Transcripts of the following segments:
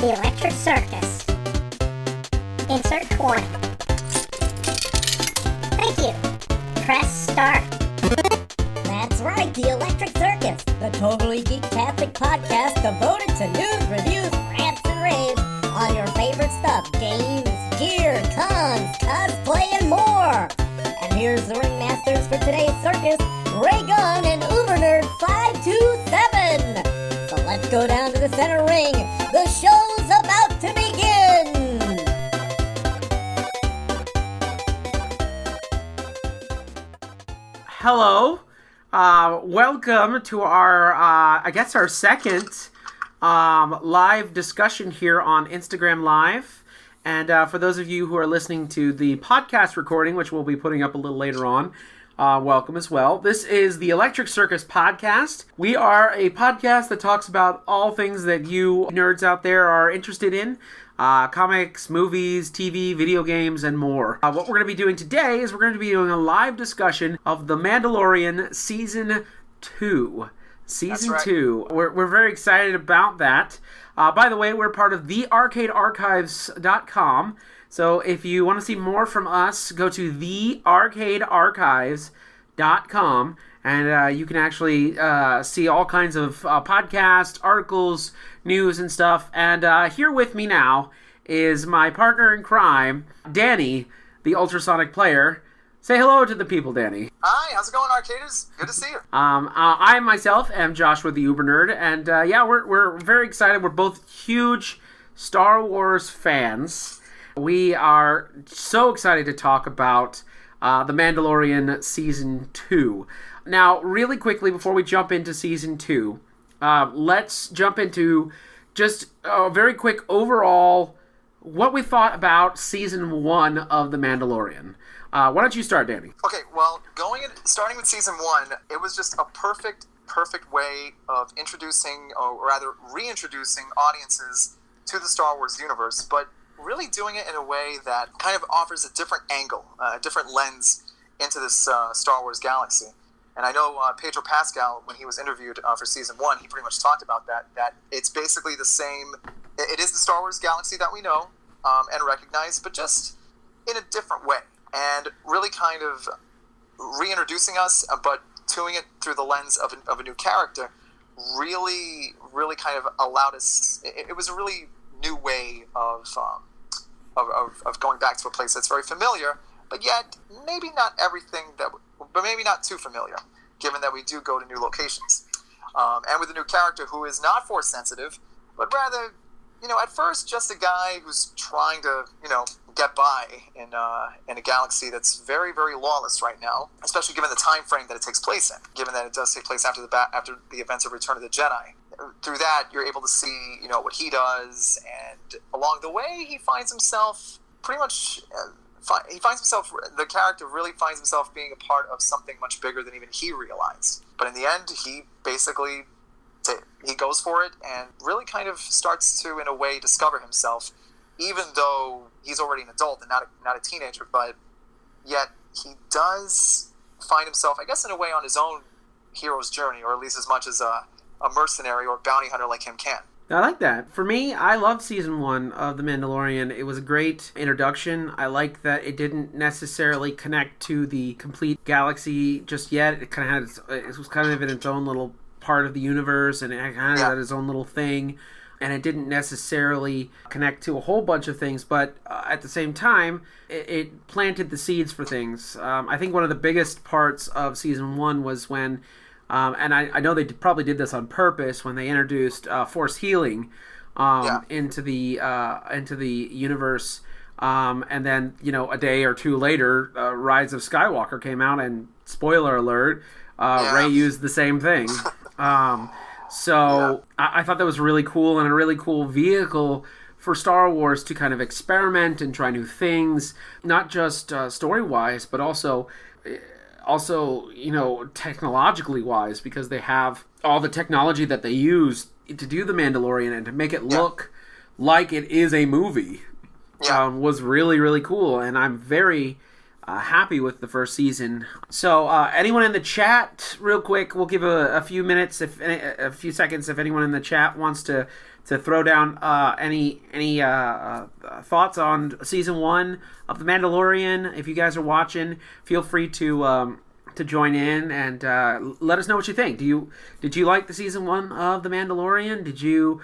The Electric Circus. Insert 20. Thank you. Press start. That's right, The Electric Circus, the totally geek-tastic podcast devoted to news, reviews, rants, and raves on your favorite stuff, games, gear, cons, cosplay, and more. And here's the ringmasters for today's circus, Ray Gunn and UberNerd527. So let's go down to the center ring. The show's about to begin. Hello. Welcome to our, our second live discussion here on Instagram Live. And for those of you who are listening to the podcast recording, which we'll be putting up a little later on, welcome as well. This is the Electric Circus podcast. We are a podcast that talks about all things that you nerds out there are interested in. Comics, movies, TV, video games, and more. What we're going to be doing today is we're going to be doing a live discussion of The Mandalorian Season 2. Season 2. We're very excited about that. By the way, we're part of thearcadearchives.com. So if you want to see more from us, go to thearcadearchives.com. And you can actually see all kinds of podcasts, articles, news, and stuff. And here with me now is my partner in crime, Danny, the ultrasonic player. Say hello to the people, Danny. Hi, how's it going, Arcaders? Good to see you. I myself am Joshua the Uber Nerd, and we're very excited. We're both huge Star Wars fans. We are so excited to talk about The Mandalorian Season 2. Now, really quickly, before we jump into Season 2, let's jump into just a very quick overall what we thought about Season 1 of The Mandalorian. Why don't you start, Danny? Okay, well, starting with Season 1, it was just a perfect way of introducing, or rather reintroducing audiences to the Star Wars universe, but really doing it in a way that kind of offers a different angle, a different lens into this Star Wars galaxy. And I know Pedro Pascal, when he was interviewed for Season 1, he pretty much talked about that it's basically the same. It is the Star Wars galaxy that we know and recognize, but just in a different way. And really kind of reintroducing us, but doing it through the lens of a new character, really kind of allowed us. It was a really new way of going back to a place that's very familiar, but yet maybe not maybe not too familiar, given that we do go to new locations. And with a new character who is not Force sensitive, but rather, at first just a guy who's trying to, get by in a galaxy that's very, very lawless right now, especially given the time frame that it takes place in, given that it does take place after the events of Return of the Jedi. Through that, you're able to see, what he does, and along the way, he finds himself pretty much... the character really finds himself being a part of something much bigger than even he realized. But in the end, he basically, he goes for it and really kind of starts to, in a way, discover himself, even though he's already an adult and not a teenager, but yet he does find himself, I guess, in a way, on his own hero's journey, or at least as much as a mercenary or bounty hunter like him can. I like that. For me, I loved Season 1 of The Mandalorian. It was a great introduction. I like that it didn't necessarily connect to the complete galaxy just yet. It was kind of in its own little part of the universe, and it kind of had its own little thing. And it didn't necessarily connect to a whole bunch of things, but at the same time, it planted the seeds for things. I think one of the biggest parts of Season 1 was when... and I know they probably did this on purpose when they introduced Force healing into the universe, and then a day or two later, Rise of Skywalker came out, and spoiler alert, Rey used the same thing. I thought that was really cool, and a really cool vehicle for Star Wars to kind of experiment and try new things, not just story-wise, but also technologically wise, because they have all the technology that they use to do The Mandalorian and to make it look like it is a movie was really, really cool. And I'm very happy with the first season. So anyone in the chat, real quick, we'll give a few minutes, a few seconds, if anyone in the chat wants to throw down any thoughts on season 1 of The Mandalorian. If you guys are watching, feel free to join in and let us know what you think. Did you like the season 1 of The Mandalorian? Did you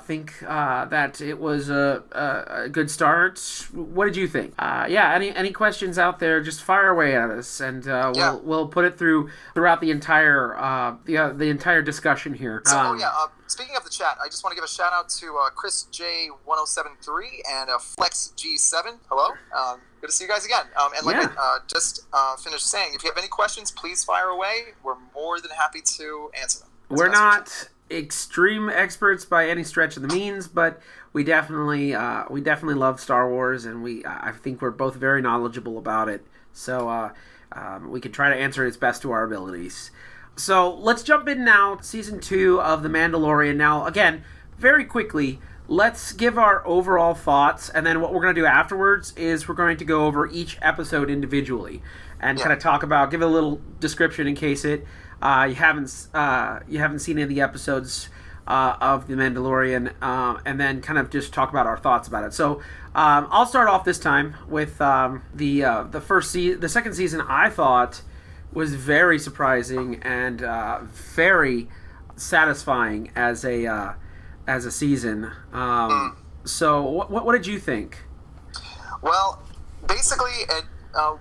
think that it was a good start? What did you think? Any questions out there? Just fire away at us, and we'll put it throughout the entire the entire discussion here. Speaking of the chat, I just want to give a shout out to Chris J1073 and Flex G7. Hello, good to see you guys again. I just finished saying, if you have any questions, please fire away. We're more than happy to answer them. We're not extreme experts by any stretch of the means, but we definitely love Star Wars, and I think we're both very knowledgeable about it. So we can try to answer it as best to our abilities. So let's jump in now. Season 2 of The Mandalorian. Now, again, very quickly, let's give our overall thoughts, and then what we're going to do afterwards is we're going to go over each episode individually and kind of talk about, give a little description in case you haven't seen any of the episodes of The Mandalorian, and then kind of just talk about our thoughts about it. So I'll start off this time with the second season. I thought was very surprising and very satisfying as a season. So what did you think? Well, basically, to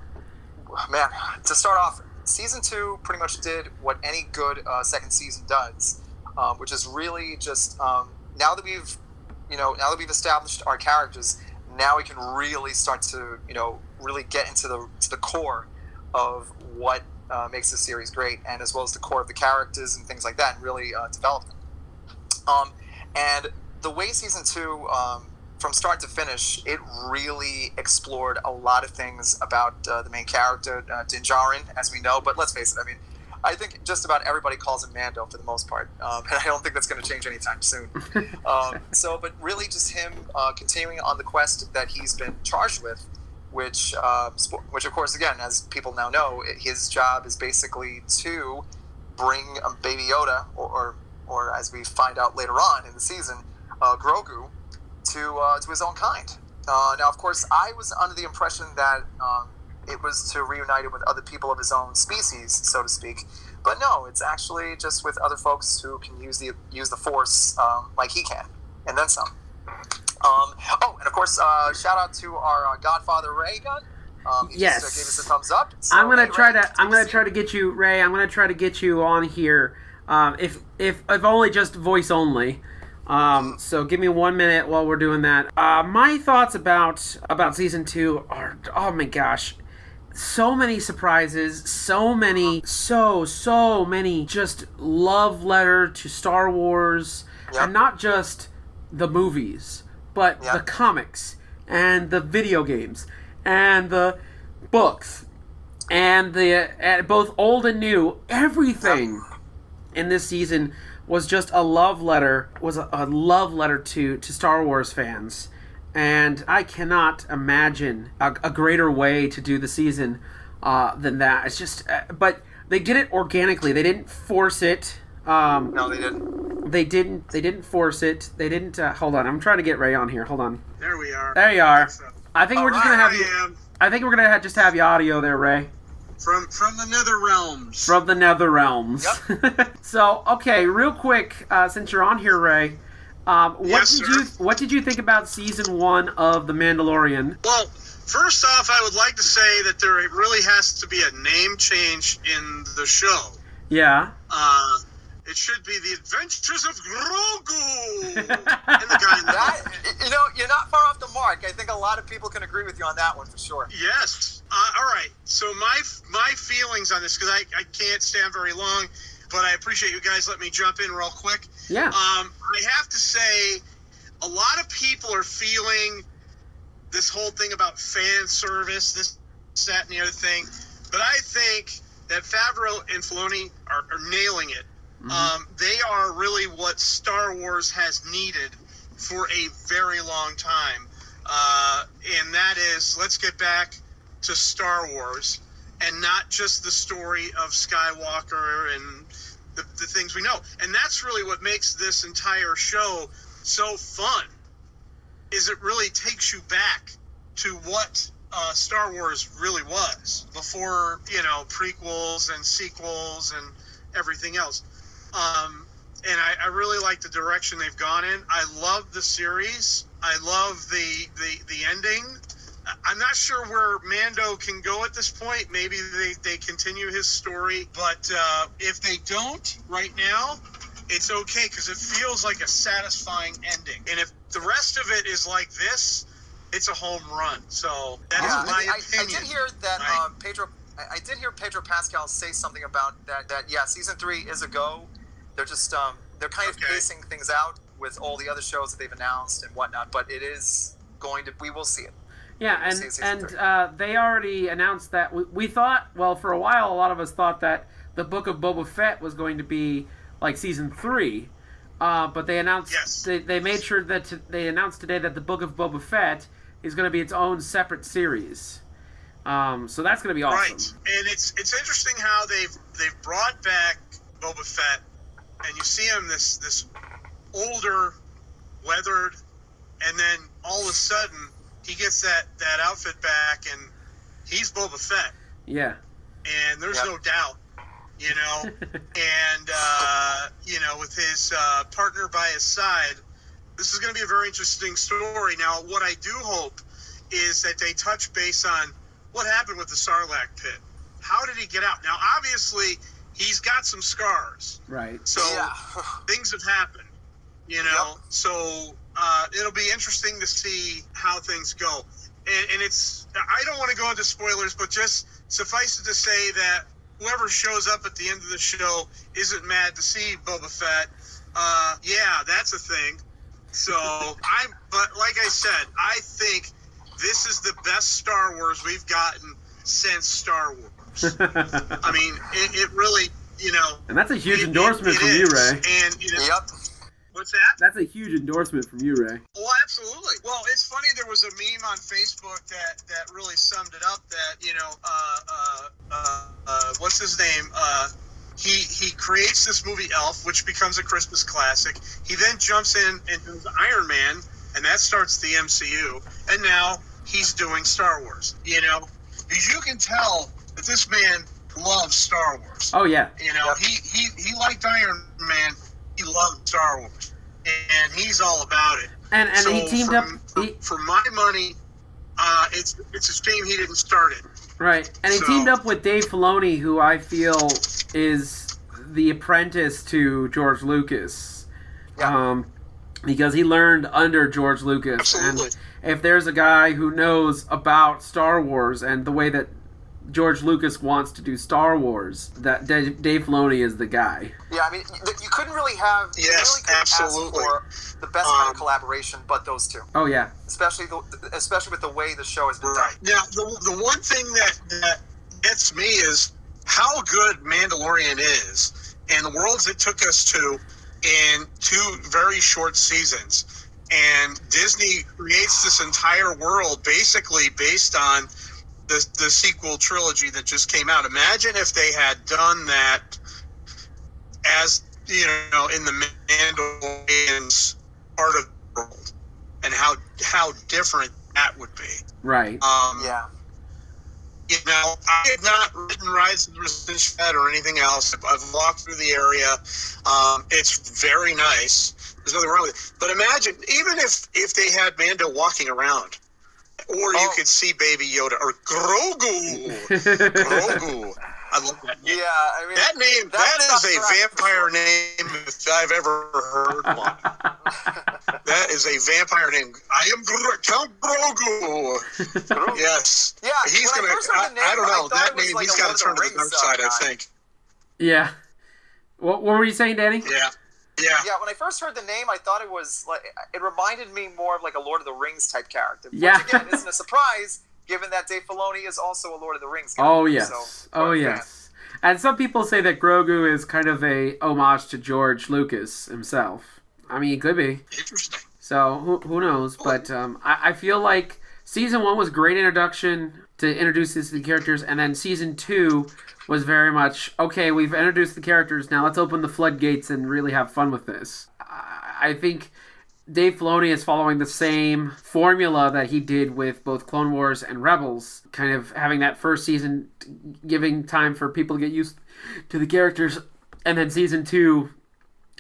start off, season 2 pretty much did what any good second season does, which is really just now that we've established our characters, now we can really start to really get into the core of what makes the series great, and as well as the core of the characters and things like that, and really develop them. And the way season 2, from start to finish, it really explored a lot of things about the main character, Din Djarin, as we know. But let's face it, I think just about everybody calls him Mando for the most part, and I don't think that's going to change anytime soon. But really just him continuing on the quest that he's been charged with, which of course, again, as people now know, his job is basically to bring Baby Yoda, or as we find out later on in the season, Grogu, to his own kind. Now, of course, I was under the impression that it was to reunite him with other people of his own species, so to speak. But no, it's actually just with other folks who can use the Force like he can, and then some. And of course, shout out to our Godfather Ray Gun. He just gave us a thumbs up. So, I'm gonna try to get you, Ray. I'm gonna try to get you on here. If only just voice only. So give me 1 minute while we're doing that. My thoughts about season 2 are, oh my gosh, so many surprises, so many just love letter to Star Wars, and not just the movies, but the comics and the video games and the books and both old and new. Everything in this season was just a love letter. To Star Wars fans, and I cannot imagine a greater way to do the season than that. It's just, but they did it organically. They didn't force it. No, they didn't. They didn't force it. They didn't. Hold on, I'm trying to get Ray on here. Hold on. There we are. There you are. I think we're just gonna have you. I think we're gonna just have you audio there, Ray. From the nether realms. From the nether realms. Yep. So, okay, real quick, since you're on here, Ray, what did you think about season 1 of The Mandalorian? Well, first off, I would like to say that there really has to be a name change in the show. Yeah. It should be The Adventures of Grogu. And the guy in the you're not far off the mark. I think a lot of people can agree with you on that one for sure. Yes. All right. So my feelings on this, because I can't stand very long, but I appreciate you guys letting me jump in real quick. Yeah. I have to say, a lot of people are feeling this whole thing about fan service, this, that, and the other thing. But I think that Favreau and Filoni are nailing it. Mm-hmm. They are really what Star Wars has needed for a very long time. And that is, let's get back to Star Wars and not just the story of Skywalker and the things we know. And that's really what makes this entire show so fun, is it really takes you back to what Star Wars really was before, prequels and sequels and everything else. And I really like the direction they've gone in. I love the series. I love the ending. I'm not sure where Mando can go at this point. Maybe they continue his story. But if they don't right now, it's okay because it feels like a satisfying ending. And if the rest of it is like this, it's a home run. So that's my opinion. I did hear that I did hear Pedro Pascal say something about that season 3 is a go. They're just they're kind of pacing things out with all the other shows that they've announced and whatnot, but it is going to, we will see it. Yeah, and they already announced that. We thought, well, for a while, a lot of us thought that the Book of Boba Fett was going to be like season 3, but they announced they made sure that they announced today that the Book of Boba Fett is going to be its own separate series. So that's going to be awesome. Right, and it's interesting how they've brought back Boba Fett, and you see him this older, weathered, and then all of a sudden he gets that outfit back, and he's Boba Fett. Yeah. And there's no doubt, and, with his partner by his side, this is going to be a very interesting story. Now, what I do hope is that they touch base on what happened with the Sarlacc pit. How did he get out? Now, obviously, he's got some scars. Right. So things have happened, So it'll be interesting to see how things go. And it's, I don't want to go into spoilers, but just suffice it to say that whoever shows up at the end of the show isn't mad to see Boba Fett. That's a thing. So but like I said, I think this is the best Star Wars we've gotten since Star Wars. I mean, it really, And that's a huge endorsement from you, Ray. And, what's that? That's a huge endorsement from you, Ray. Oh, absolutely. Well, it's funny, there was a meme on Facebook that really summed it up, that, what's his name? He creates this movie Elf, which becomes a Christmas classic. He then jumps in and does Iron Man, and that starts the MCU. And now he's doing Star Wars, Because you can tell that this man loves Star Wars. Oh, yeah. He liked Iron Man. He loved Star Wars. And he's all about it. And so he teamed up... For my money, it's a shame he didn't start it. Right. And he teamed up with Dave Filoni, who I feel is the apprentice to George Lucas. Yeah. Because he learned under George Lucas. Absolutely. And if there's a guy who knows about Star Wars and the way that George Lucas wants to do Star Wars, that Dave Filoni is the guy. Yeah, I mean, you couldn't really have... Yes, absolutely. Ask for the best kind of collaboration, but those two. Oh, yeah. Especially with the way the show has been done. Now, the one thing that gets me is how good Mandalorian is, and the worlds it took us to in 2 very short seasons. And Disney creates this entire world basically based on the sequel trilogy that just came out. Imagine if they had done that as, in the Mandalorian's part of the world, and how different that would be. Right. Yeah. I have not ridden Rise of the Resistance Fed or anything else. I've walked through the area. It's very nice. There's nothing wrong with it. But imagine, even if they had Mando walking around, or you could see Baby Yoda, or Grogu. Grogu. I love that name. Yeah, I mean... That is a vampire name if I've ever heard one. That is a vampire name. I am Count Grogu. Yes. Yeah, he's going to... I don't know. That name, he's got to turn to the dark side, I think. Yeah. What were you saying, Danny? Yeah. Yeah, when I first heard the name, I thought it was like, it reminded me more of like a Lord of the Rings type character. Which again isn't a surprise, given that Dave Filoni is also a Lord of the Rings character. Oh yes, yes. And some people say that Grogu is kind of a homage to George Lucas himself. I mean, it could be. Interesting. So who knows? But I feel like season 1 was a great introduction. to introduce us to the characters, and then season 2 was very much, okay, we've introduced the characters, now let's open the floodgates and really have fun with this. I think Dave Filoni is following the same formula that he did with both Clone Wars and Rebels, kind of having that first season giving time for people to get used to the characters, and then season 2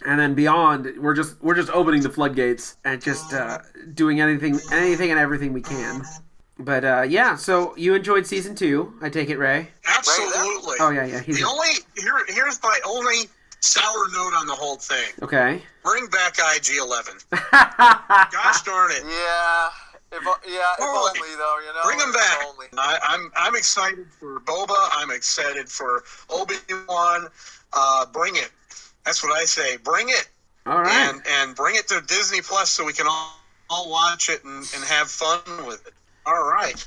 and then beyond, we're just opening the floodgates and just doing anything and everything we can. But yeah, so you enjoyed season 2, I take it, Ray? Absolutely. Oh yeah. Here's my only sour note on the whole thing. Okay. Bring back IG-11. Gosh darn it. Yeah. If only though, Bring him back. If only. I'm excited for Boba. I'm excited for Obi-Wan. Bring it. That's what I say. Bring it. All right. And bring it to Disney Plus so we can all watch it and have fun with it. All right.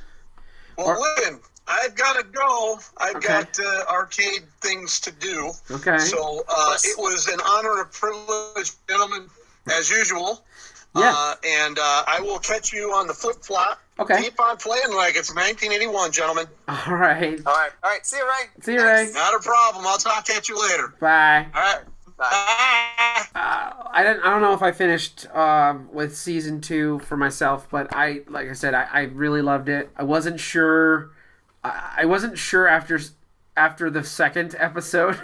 Well, listen, I've got to go. I've got arcade things to do. Okay. So it was an honor and privilege, gentlemen, as usual. Yeah. And I will catch you on the flip-flop. Okay. Keep on playing like it's 1981, gentlemen. All right. All right. See you, Ray. See you, Ray. Not a problem. I'll talk at you later. Bye. All right. Bye. I don't know if I finished with season 2 for myself, but like I said, I really loved it. I wasn't sure after the second episode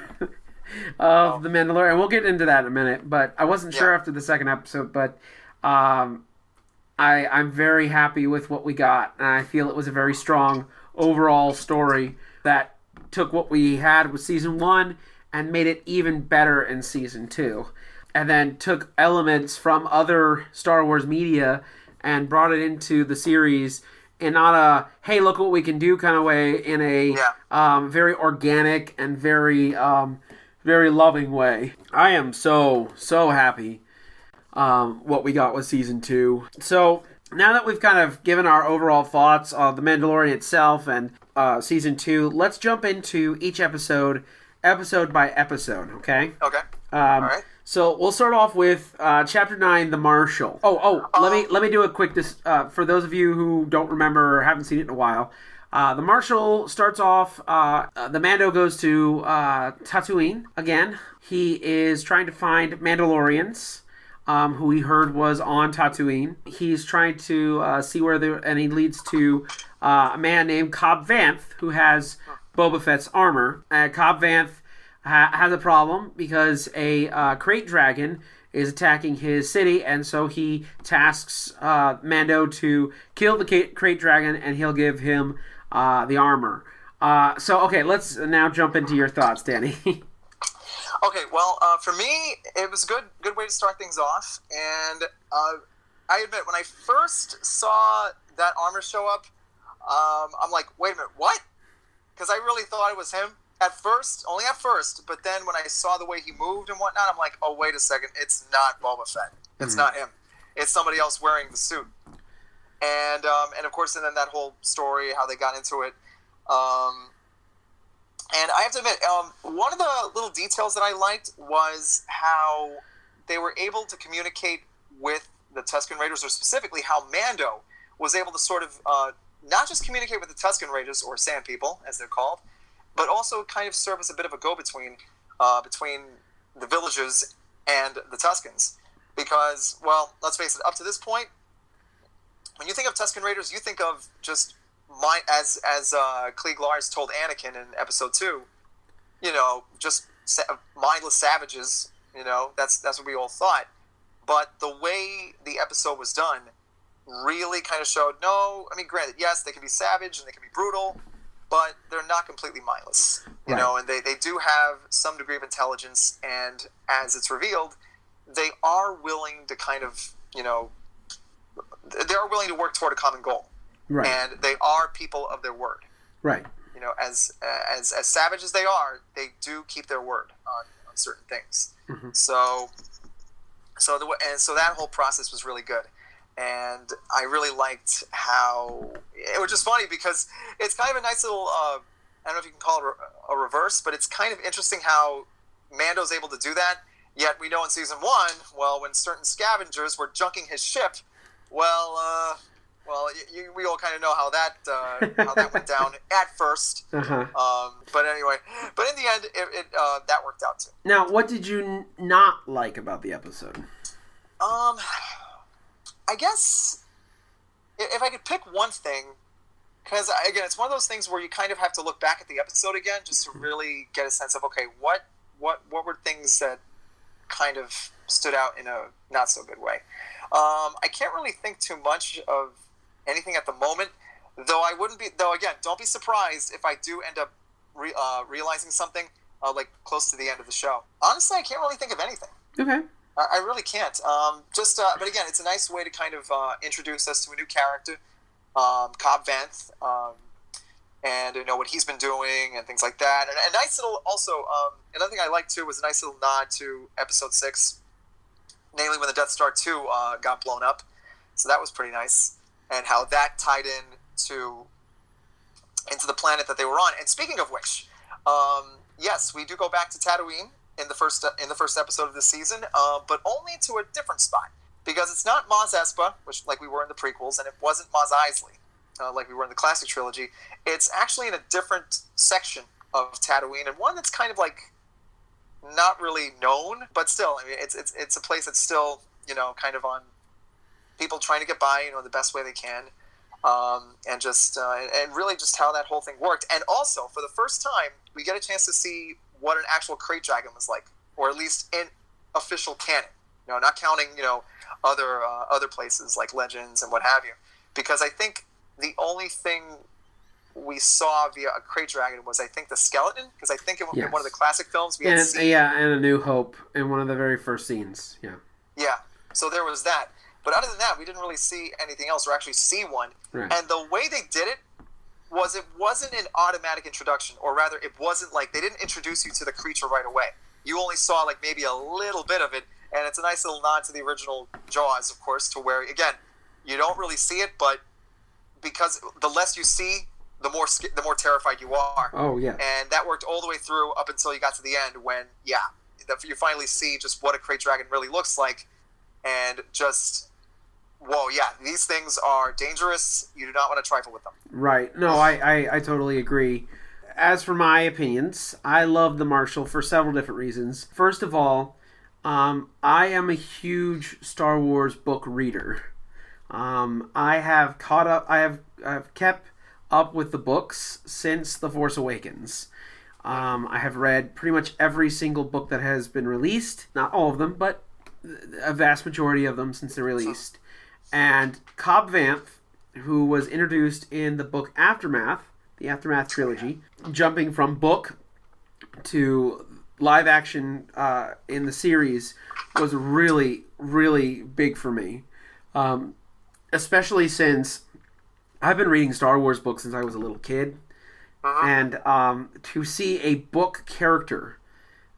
of The Mandalorian, and we'll get into that in a minute. But I wasn't sure after the second episode, but I'm very happy with what we got, and I feel it was a very strong overall story that took what we had with season 1 and made it even better in season 2. And then took elements from other Star Wars media and brought it into the series in not a, hey, look what we can do kind of way, in a very organic and very loving way. I am so happy what we got with season 2. So now that we've kind of given our overall thoughts on The Mandalorian itself and season 2, let's jump into each episode by episode, okay? Okay. All right. So we'll start off with Chapter 9, The Marshal. Let me do a quick, for those of you who don't remember or haven't seen it in a while. The Marshal starts off, the Mando goes to Tatooine again. He is trying to find Mandalorians, who he heard was on Tatooine. He's trying to see and he leads to a man named Cobb Vanth, who has Boba Fett's armor. Cobb Vanth has a problem because a crate dragon is attacking his city, and so he tasks Mando to kill the crate dragon, and he'll give him the armor. Let's now jump into your thoughts, Danny. Okay, well, for me, it was a good way to start things off, and I admit, when I first saw that armor show up, I'm like, wait a minute, what? Because I really thought it was him. Only at first, but then when I saw the way he moved and whatnot, I'm like, oh, wait a second, it's not Boba Fett. It's not him. It's somebody else wearing the suit. And of course, and then that whole story, how they got into it. And I have to admit, one of the little details that I liked was how they were able to communicate with the Tusken Raiders, or specifically how Mando was able to sort of not just communicate with the Tusken Raiders, or Sand People, as they're called, but also kind of serve as a bit of a go-between between the villagers and the Tuskens. Because, well, let's face it, up to this point, when you think of Tusken Raiders, you think of just, as Klieg Lars told Anakin in Episode 2, just mindless savages, that's what we all thought. But the way the episode was done really kind of showed, granted, yes, they can be savage and they can be brutal, but they're not completely mindless, and they do have some degree of intelligence, and as it's revealed, they are willing to kind of, they are willing to work toward a common goal, and they are people of their word, as savage as they are, they do keep their word on certain things. So that whole process was really good. And I really liked how it was just funny because it's kind of a nice little, I don't know if you can call it a reverse, but it's kind of interesting how Mando's able to do that. Yet we know in season 1, well, when certain scavengers were junking his ship, well, Well, we all kind of know how that went down at first. But anyway, but in the end, that worked out too. Now, what did you not like about the episode? I guess if I could pick one thing, because again, it's one of those things where you kind of have to look back at the episode again just to really get a sense of, okay, what were things that kind of stood out in a not so good way. I can't really think too much of anything at the moment, though again, don't be surprised if I do end up realizing something like close to the end of the show. Honestly, I can't really think of anything. Okay. I really can't. But again, it's a nice way to kind of introduce us to a new character, Cobb Vanth, and what he's been doing and things like that. And a nice little, also, another thing I liked too was a nice little nod to Episode 6, namely when the Death Star 2 got blown up. So that was pretty nice, and how that tied into the planet that they were on. And speaking of which, yes, we do go back to Tatooine in the first episode of this season, but only to a different spot, because it's not Maz Espa, which like we were in the prequels, and it wasn't Maz Eisley, like we were in the classic trilogy. It's actually in a different section of Tatooine, and one that's kind of like not really known, but still, I mean, it's a place that's still kind of on people trying to get by the best way they can, and just and really just how that whole thing worked. And also, for the first time, we get a chance to see what an actual crate dragon was like, or at least in official canon. Not counting other places like Legends and what have you, because I think the only thing we saw via a crate dragon was, I think, the skeleton, because I think in one of the classic films we had seen... and A New Hope in one of the very first scenes. Yeah, so there was that. But other than that, we didn't really see anything else, or actually see one. Right. And the way they did it wasn't an automatic introduction, or rather, it wasn't like they didn't introduce you to the creature right away. You only saw like maybe a little bit of it, and it's a nice little nod to the original Jaws, of course, to where, again, you don't really see it, but because the less you see, the more terrified you are. Oh, yeah. And that worked all the way through up until you got to the end when, you finally see just what a crate dragon really looks like, and just... Whoa, yeah, these things are dangerous. You do not want to trifle with them. Right. No, I totally agree. As for my opinions, I love the Marshal for several different reasons. First of all, I am a huge Star Wars book reader. I have caught up. I've kept up with the books since The Force Awakens. I have read pretty much every single book that has been released. Not all of them, but a vast majority of them since they're released. And Cobb Vanth, who was introduced in the book Aftermath, the Aftermath trilogy, jumping from book to live action in the series, was really, really big for me. Especially since I've been reading Star Wars books since I was a little kid. And to see a book character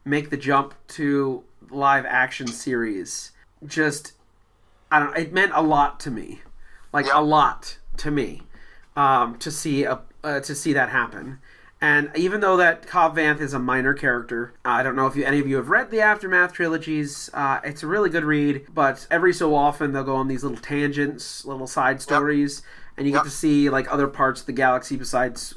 make the jump to live action series, just... I don't know, it meant a lot to me. A lot to me. To see that happen. And even though that Cobb Vanth is a minor character, I don't know if any of you have read the Aftermath trilogies. It's a really good read, but every so often they'll go on these little tangents, little side stories, and you get to see like other parts of the galaxy besides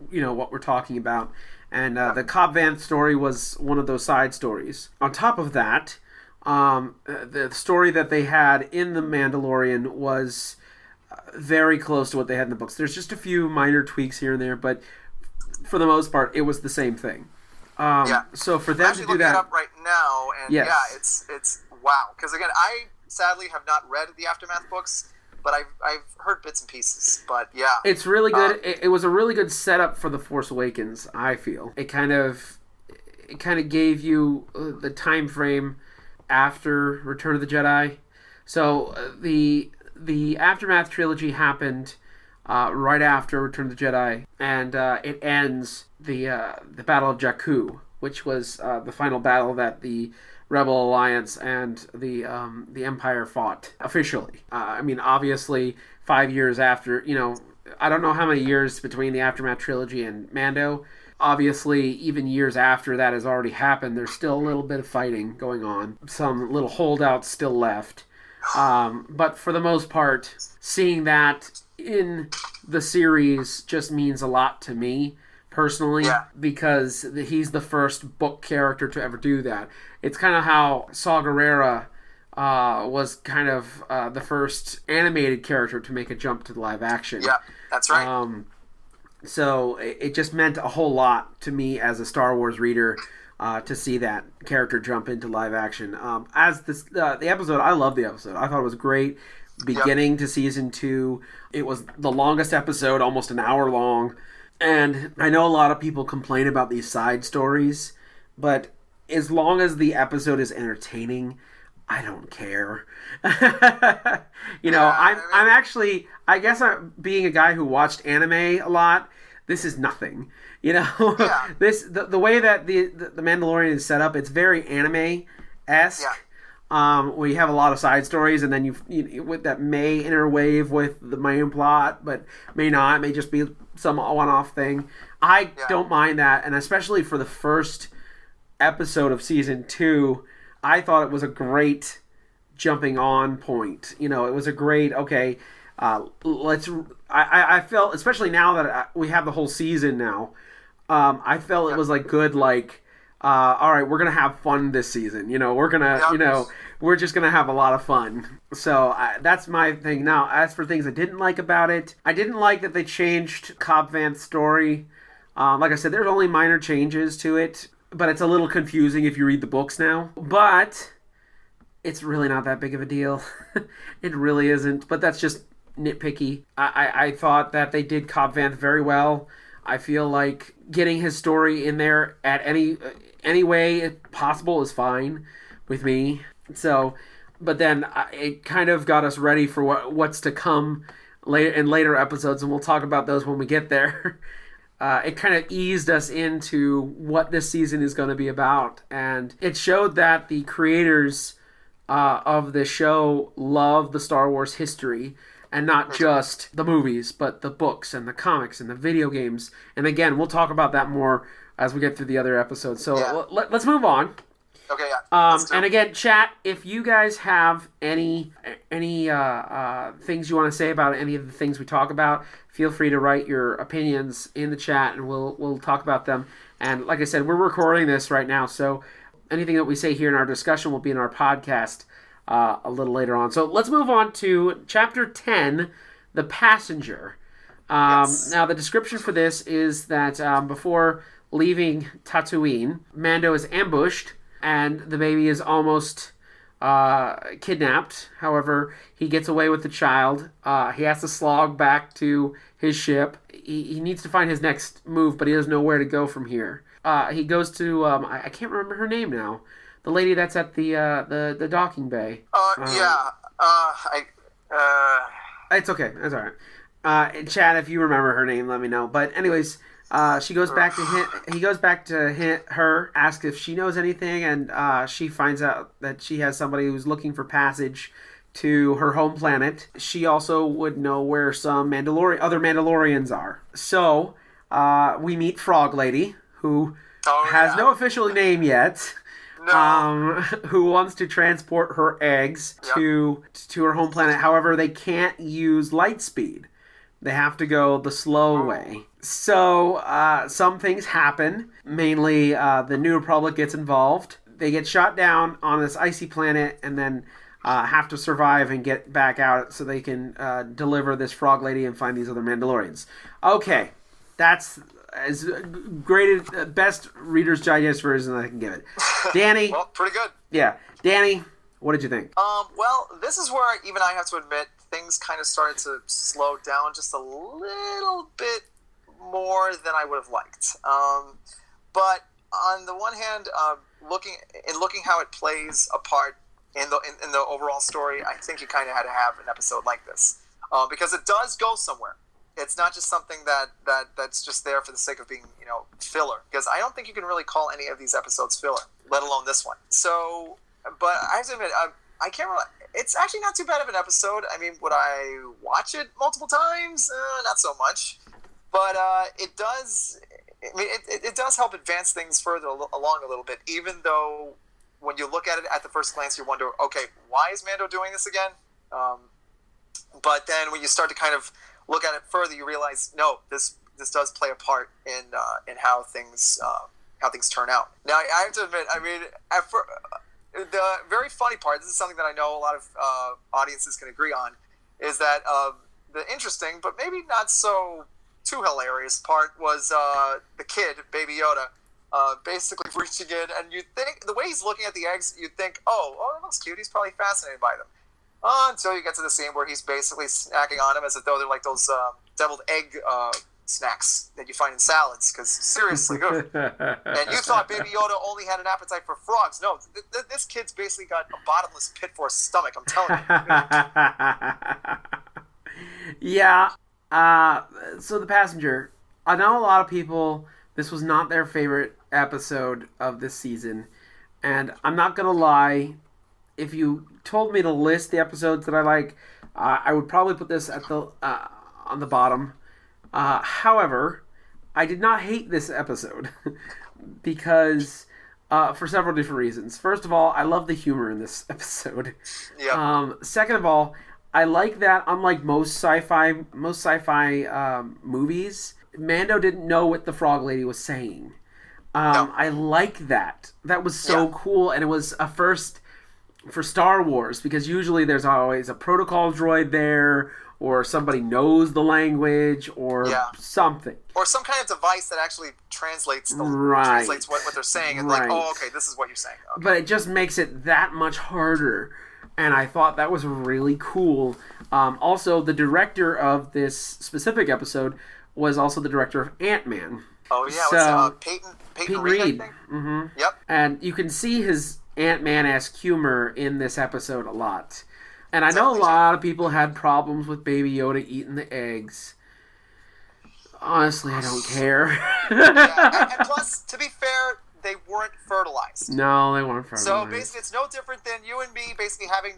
what we're talking about. And the Cobb Vanth story was one of those side stories. On top of that, the story that they had in The Mandalorian was very close to what they had in the books. There's just a few minor tweaks here and there, but for the most part, it was the same thing. So for them to do that, it up right now, and it's wow. Because again, I sadly have not read the Aftermath books, but I've heard bits and pieces. But yeah, it's really good. It was a really good setup for The Force Awakens. I feel it kind of gave you the time frame after Return of the Jedi. So the Aftermath trilogy happened right after Return of the Jedi, and it ends the Battle of Jakku, which was the final battle that the Rebel Alliance and the Empire fought officially. I mean, obviously, 5 years after, I don't know how many years between the Aftermath trilogy and Mando. Obviously, even years after that has already happened, there's still a little bit of fighting going on. Some little holdouts still left. But for the most part, seeing that in the series just means a lot to me personally, because he's the first book character to ever do that. It's kind of how Saw Gerrera was kind of the first animated character to make a jump to live action. Yeah, that's right. So it just meant a whole lot to me as a Star Wars reader to see that character jump into live action. As this, the episode, I love the episode. I thought it was great. Beginning to season 2, it was the longest episode, almost an hour long. And I know a lot of people complain about these side stories, but as long as the episode is entertaining, I don't care. I'm actually, I guess being a guy who watched anime a lot, this is nothing. The way that the Mandalorian is set up, it's very anime-esque. Where you have a lot of side stories, and then you with that may interwave with the main plot, but may not. It may just be some one-off thing. I don't mind that, and especially for the first episode of season 2, I thought it was a great jumping on point. It was a great I felt, especially now that we have the whole season now, I felt it was good, all right, we're gonna have fun this season. We're gonna, we're just gonna have a lot of fun. So that's my thing. Now, as for things I didn't like about it, I didn't like that they changed Cobb Vanth's story. Like I said, there's only minor changes to it, but it's a little confusing if you read the books now. But it's really not that big of a deal. It really isn't. But that's just nitpicky. I thought that they did Cobb Vanth very well. I feel like getting his story in there at any way possible is fine with me. So, but then it kind of got us ready for what's to come later episodes, and we'll talk about those when we get there. It kind of eased us into what this season is going to be about, and it showed that the creators of the show love the Star Wars history, and not just the movies, but the books and the comics and the video games. And again, we'll talk about that more as we get through the other episodes. So let's move on. Okay, yeah. And again, chat, if you guys have any things you want to say about any of the things we talk about, feel free to write your opinions in the chat, and we'll talk about them. And like I said, we're recording this right now, so anything that we say here in our discussion will be in our podcast a little later on. So let's move on to Chapter 10, The Passenger. Now, the description for this is that before leaving Tatooine, Mando is ambushed, and the baby is almost kidnapped. However, he gets away with the child. He has to slog back to his ship. He needs to find his next move, but he doesn't know where to go from here. He goes to, I can't remember her name now. The lady that's at the docking bay. It's okay. That's all right. Chad, if you remember her name, let me know. But anyways, she goes back to him. He goes back to her, asks if she knows anything, and she finds out that she has somebody who's looking for passage to her home planet. She also would know where some other Mandalorians are. So we meet Frog Lady, who has no official name yet. No. Who wants to transport her eggs to her home planet. However, they can't use light speed. They have to go the slow way. So some things happen. Mainly, the New Republic gets involved. They get shot down on this icy planet, and then have to survive and get back out so they can deliver this Frog Lady and find these other Mandalorians. Okay, that's as great as best Reader's Digest version I can give it. Danny. Well, pretty good. Yeah. Danny, what did you think? Well, this is where even I have to admit things kind of started to slow down just a little bit more than I would have liked. But on the one hand, looking how it plays a part in the overall story, I think you kind of had to have an episode like this because it does go somewhere. It's not just something that's just there for the sake of being, filler. Because I don't think you can really call any of these episodes filler, let alone this one. So, but I have to admit, I can't really... It's actually not too bad of an episode. I mean, would I watch it multiple times? Not so much. But it does... I mean, it does help advance things further along a little bit, even though when you look at it at the first glance, you wonder, okay, why is Mando doing this again? But then when you start to kind of look at it further, you realize, no, this does play a part in how things turn out. Now, I have to admit, I mean, the very funny part, this is something that I know a lot of audiences can agree on, is that the interesting, but maybe not so too hilarious part was the kid, Baby Yoda, basically reaching in, and you think, the way he's looking at the eggs, you'd think, oh, that looks cute, he's probably fascinated by them. Until you get to the scene where he's basically snacking on them as if though they're like those deviled egg snacks that you find in salads, because seriously, and you thought Baby Yoda only had an appetite for frogs. No, this kid's basically got a bottomless pit for a stomach, I'm telling you. Yeah, so The Passenger, I know a lot of people, this was not their favorite episode of this season, and I'm not gonna lie, if you told me to list the episodes that I like, I would probably put this at the on the bottom. However, I did not hate this episode because for several different reasons. First of all, I love the humor in this episode. Yeah. Second of all, I like that unlike most sci-fi movies, Mando didn't know what the frog lady was saying. No. I like that. That was so cool, and it was a first for Star Wars, because usually there's always a protocol droid there, or somebody knows the language, or something. Or some kind of device that actually translates what they're saying, and like, oh, okay, this is what you're saying. Okay. But it just makes it that much harder, and I thought that was really cool. Also, the director of this specific episode was also the director of Ant-Man. Oh, yeah, Peyton Reed, I think. Mm-hmm. Yep. And you can see his Ant-Man-esque humor in this episode a lot. And I know a lot of people had problems with Baby Yoda eating the eggs. Honestly, I don't care. and plus, to be fair, they weren't fertilized. No, they weren't fertilized. So basically, it's no different than you and me basically having,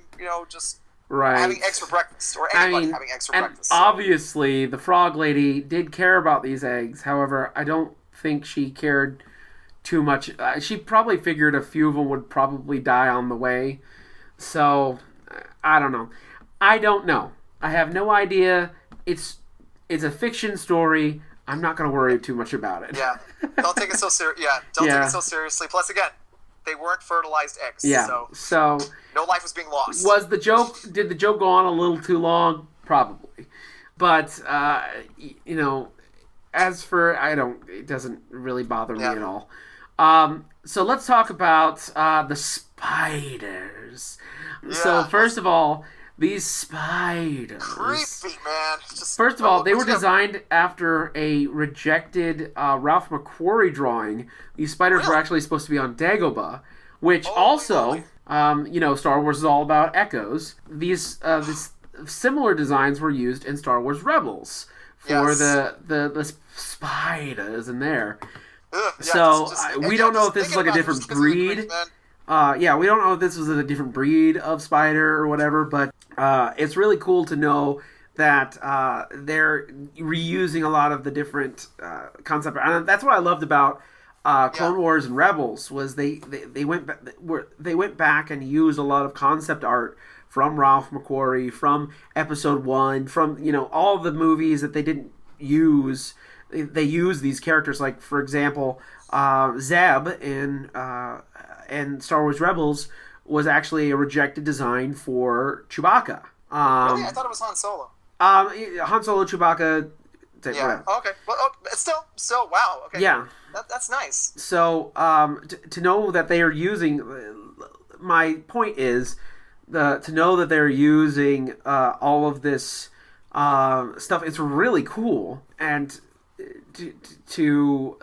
just right. having eggs for breakfast, or anybody having eggs for breakfast. So. Obviously, the frog lady did care about these eggs. However, I don't think she cared too much. She probably figured a few of them would probably die on the way. So, I don't know. I have no idea. It's a fiction story. I'm not going to worry too much about it. Yeah. Don't take it so seriously. Yeah. Don't take it so seriously. Plus, again, they weren't fertilized eggs. Yeah. So no life was being lost. Did the joke go on a little too long? Probably. But, as for, it doesn't really bother me at all. So let's talk about the spiders. Yeah. So first of all, these spiders. Creepy, man. First of all, they were designed after a rejected Ralph McQuarrie drawing. These spiders were actually supposed to be on Dagobah, which Star Wars is all about echoes. These similar designs were used in Star Wars Rebels for the spiders in there. We don't know if this is like a different breed. We don't know if this was a different breed of spider or whatever, but it's really cool to know that they're reusing a lot of the different concepts. And that's what I loved about Clone Wars and Rebels was they went back and used a lot of concept art from Ralph McQuarrie, from Episode 1, from all the movies that they didn't use. They use these characters, like for example, Zeb in Star Wars Rebels was actually a rejected design for Chewbacca. Really? I thought it was Han Solo. Han Solo, Chewbacca. Whatever. Okay. Well, still, wow. Okay. Yeah. That's nice. So, to know that they are using, my point is, to know that they're using all of this stuff, it's really cool, and to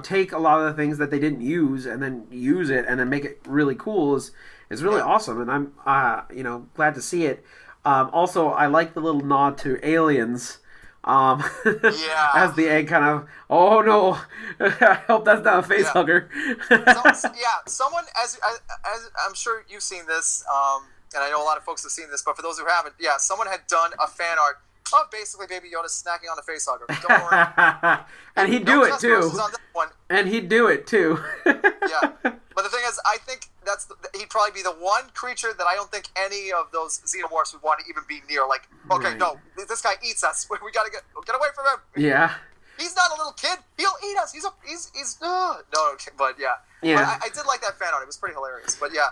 take a lot of the things that they didn't use and then use it and then make it really cool is really awesome, and I'm glad to see it. Also, I like the little nod to Aliens. As the egg kind of, oh no, I hope that's not a face hugger. Someone, as I'm sure you've seen this, and I know a lot of folks have seen this, but for those who haven't, someone had done a fan art of basically Baby Yoda snacking on a face hugger. Don't worry. And he'd do it too. And he'd do it too. Yeah. But the thing is, I think he'd probably be the one creature that I don't think any of those xenomorphs would want to even be near. Like, okay, Right. no, this guy eats us. We gotta get away from him. Yeah. He's not a little kid. He'll eat us. He's no, okay, but yeah. Yeah. But I did like that fan art. It was pretty hilarious. But yeah.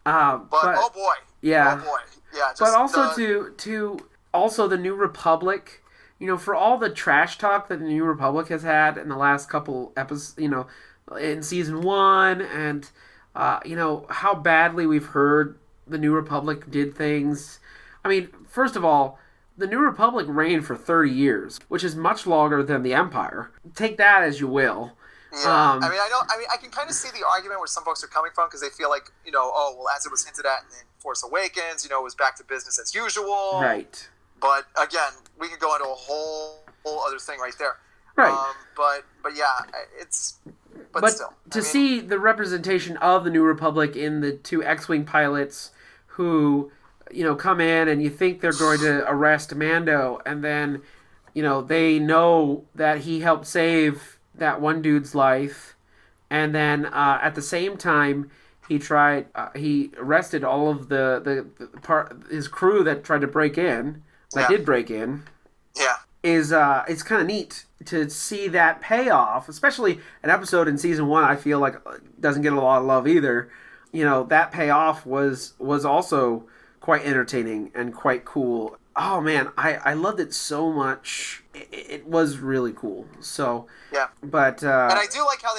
But Oh boy. yeah. Oh boy. Yeah. Just, But also to also the New Republic, for all the trash talk that the New Republic has had in the last couple episodes, in season 1, and how badly we've heard the New Republic did things. I mean, first of all, the New Republic reigned for 30 years, which is much longer than the Empire. Take that as you will. Yeah, I can kind of see the argument where some folks are coming from, because they feel like, as it was hinted at in Force Awakens, it was back to business as usual. Right. But again, we could go into a whole other thing right there. Right. But yeah, but still. See the representation of the New Republic in the 2 X-Wing pilots who, come in and you think they're going to arrest Mando, and then, they know that he helped save that one dude's life, and then at the same time he arrested all of his crew that tried to break in, did break in. Yeah. It's kind of neat to see that payoff, especially an episode in season 1 I feel like doesn't get a lot of love either. That payoff was also quite entertaining and quite cool. Oh man, I loved it so much. It was really cool. So yeah, but and I do like how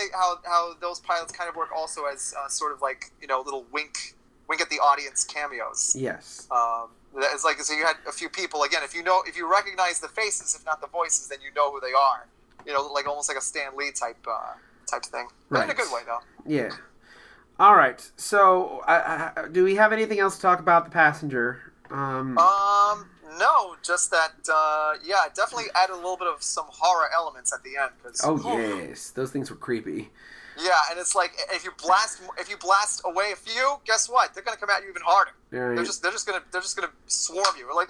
those pilots kind of work also as sort of like little wink at the audience cameos. Yes. It's like, so you had a few people, again, if you recognize the faces, if not the voices, then you know who they are. Like almost like a Stan Lee type thing. But in a good way, though. Yeah. All right. So, do we have anything else to talk about the passenger? No, just that, it definitely added a little bit of some horror elements at the end. Yes. Those things were creepy. Yeah, and it's like, if you blast away a few, guess what? They're gonna come at you even harder. Right. They're just gonna swarm you. We're like,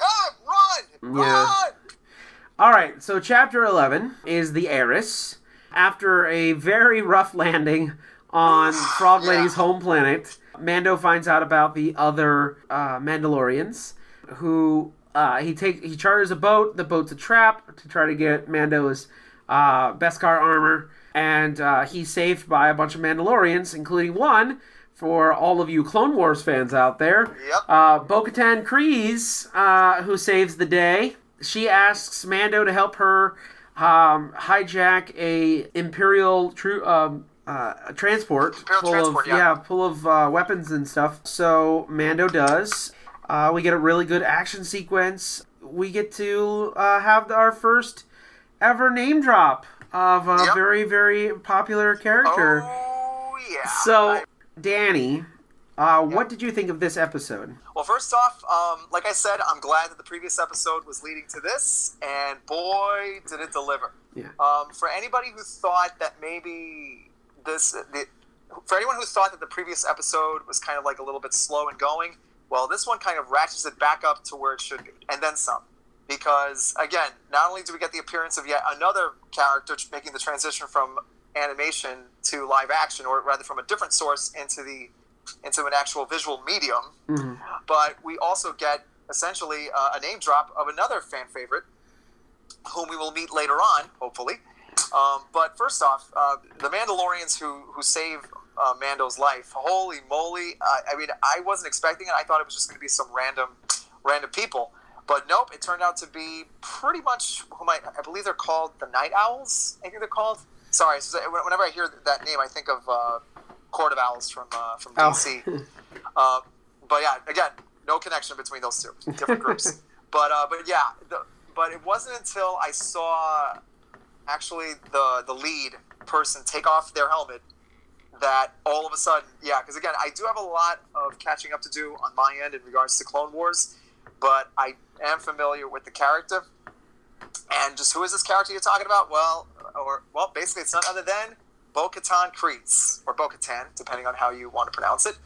run! All right. So chapter 11 is the Heiress. After a very rough landing on Frog Lady's home planet, Mando finds out about the other Mandalorians, who he charters a boat. The boat's a trap to try to get Mando's Beskar armor. And he's saved by a bunch of Mandalorians, including one, for all of you Clone Wars fans out there, Bo-Katan Kryze, who saves the day. She asks Mando to help her hijack a Imperial transport full of weapons and stuff. So Mando does. We get a really good action sequence. We get to have our first ever name drop of a very, very popular character. Oh, yeah. So, Danny, what did you think of this episode? Well, first off, like I said, I'm glad that the previous episode was leading to this, and boy, did it deliver. Yeah. For anybody who thought that maybe for anyone who thought that the previous episode was kind of like a little bit slow in going, well, this one kind of ratchets it back up to where it should be, and then some. Because, again, not only do we get the appearance of yet another character making the transition from animation to live action, or rather from a different source into an actual visual medium, but we also get, essentially, a name drop of another fan favorite, whom we will meet later on, hopefully. But first off, the Mandalorians who save Mando's life, holy moly, I wasn't expecting it. I thought it was just going to be some random people. But nope, it turned out to be pretty much whom I believe they're called the Night Owls. I think they're called. Sorry, so whenever I hear that name, I think of Court of Owls from DC. But yeah, again, no connection between those two, different groups. But it wasn't until I saw actually the lead person take off their helmet that all of a sudden, because again, I do have a lot of catching up to do on my end in regards to Clone Wars. But I am familiar with the character. And just who is this character you're talking about? Well, basically it's none other than Bo-Katan Kryze, or Bo-Katan, depending on how you want to pronounce it.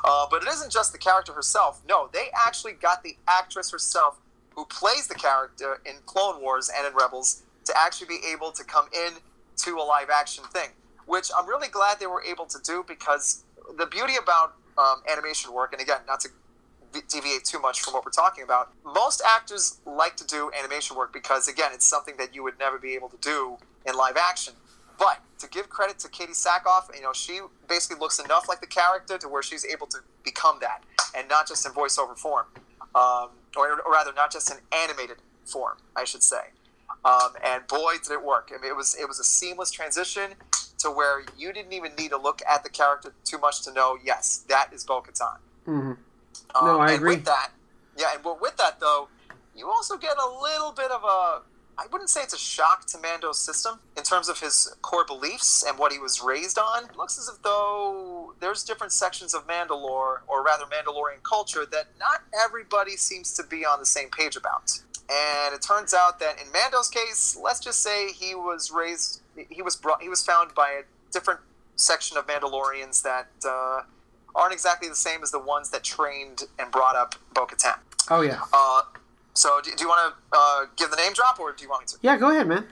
But it isn't just the character herself. No, they actually got the actress herself who plays the character in Clone Wars and in Rebels to actually be able to come in to a live action thing, which I'm really glad they were able to do, because the beauty about animation work, and again, not to deviate too much from what we're talking about, most actors like to do animation work because, again, it's something that you would never be able to do in live action. But to give credit to Katie Sackhoff, she basically looks enough like the character to where she's able to become that, and not just in voiceover form, or rather, not just in animated form, I should say. And boy, did it work! I mean, it was a seamless transition to where you didn't even need to look at the character too much to know, yes, that is Bo-Katan. Mm-hmm. No, I agree. With that, with that though, you also get a little bit of a, I wouldn't say it's a shock to Mando's system in terms of his core beliefs and what he was raised on. It looks as if though there's different sections of Mandalore, or rather Mandalorian culture, that not everybody seems to be on the same page about. And it turns out that in Mando's case, let's just say he was found by a different section of Mandalorians that aren't exactly the same as the ones that trained and brought up Bo-Katan. Oh, yeah. So do you want to give the name drop, or do you want me to? Yeah, go ahead, man.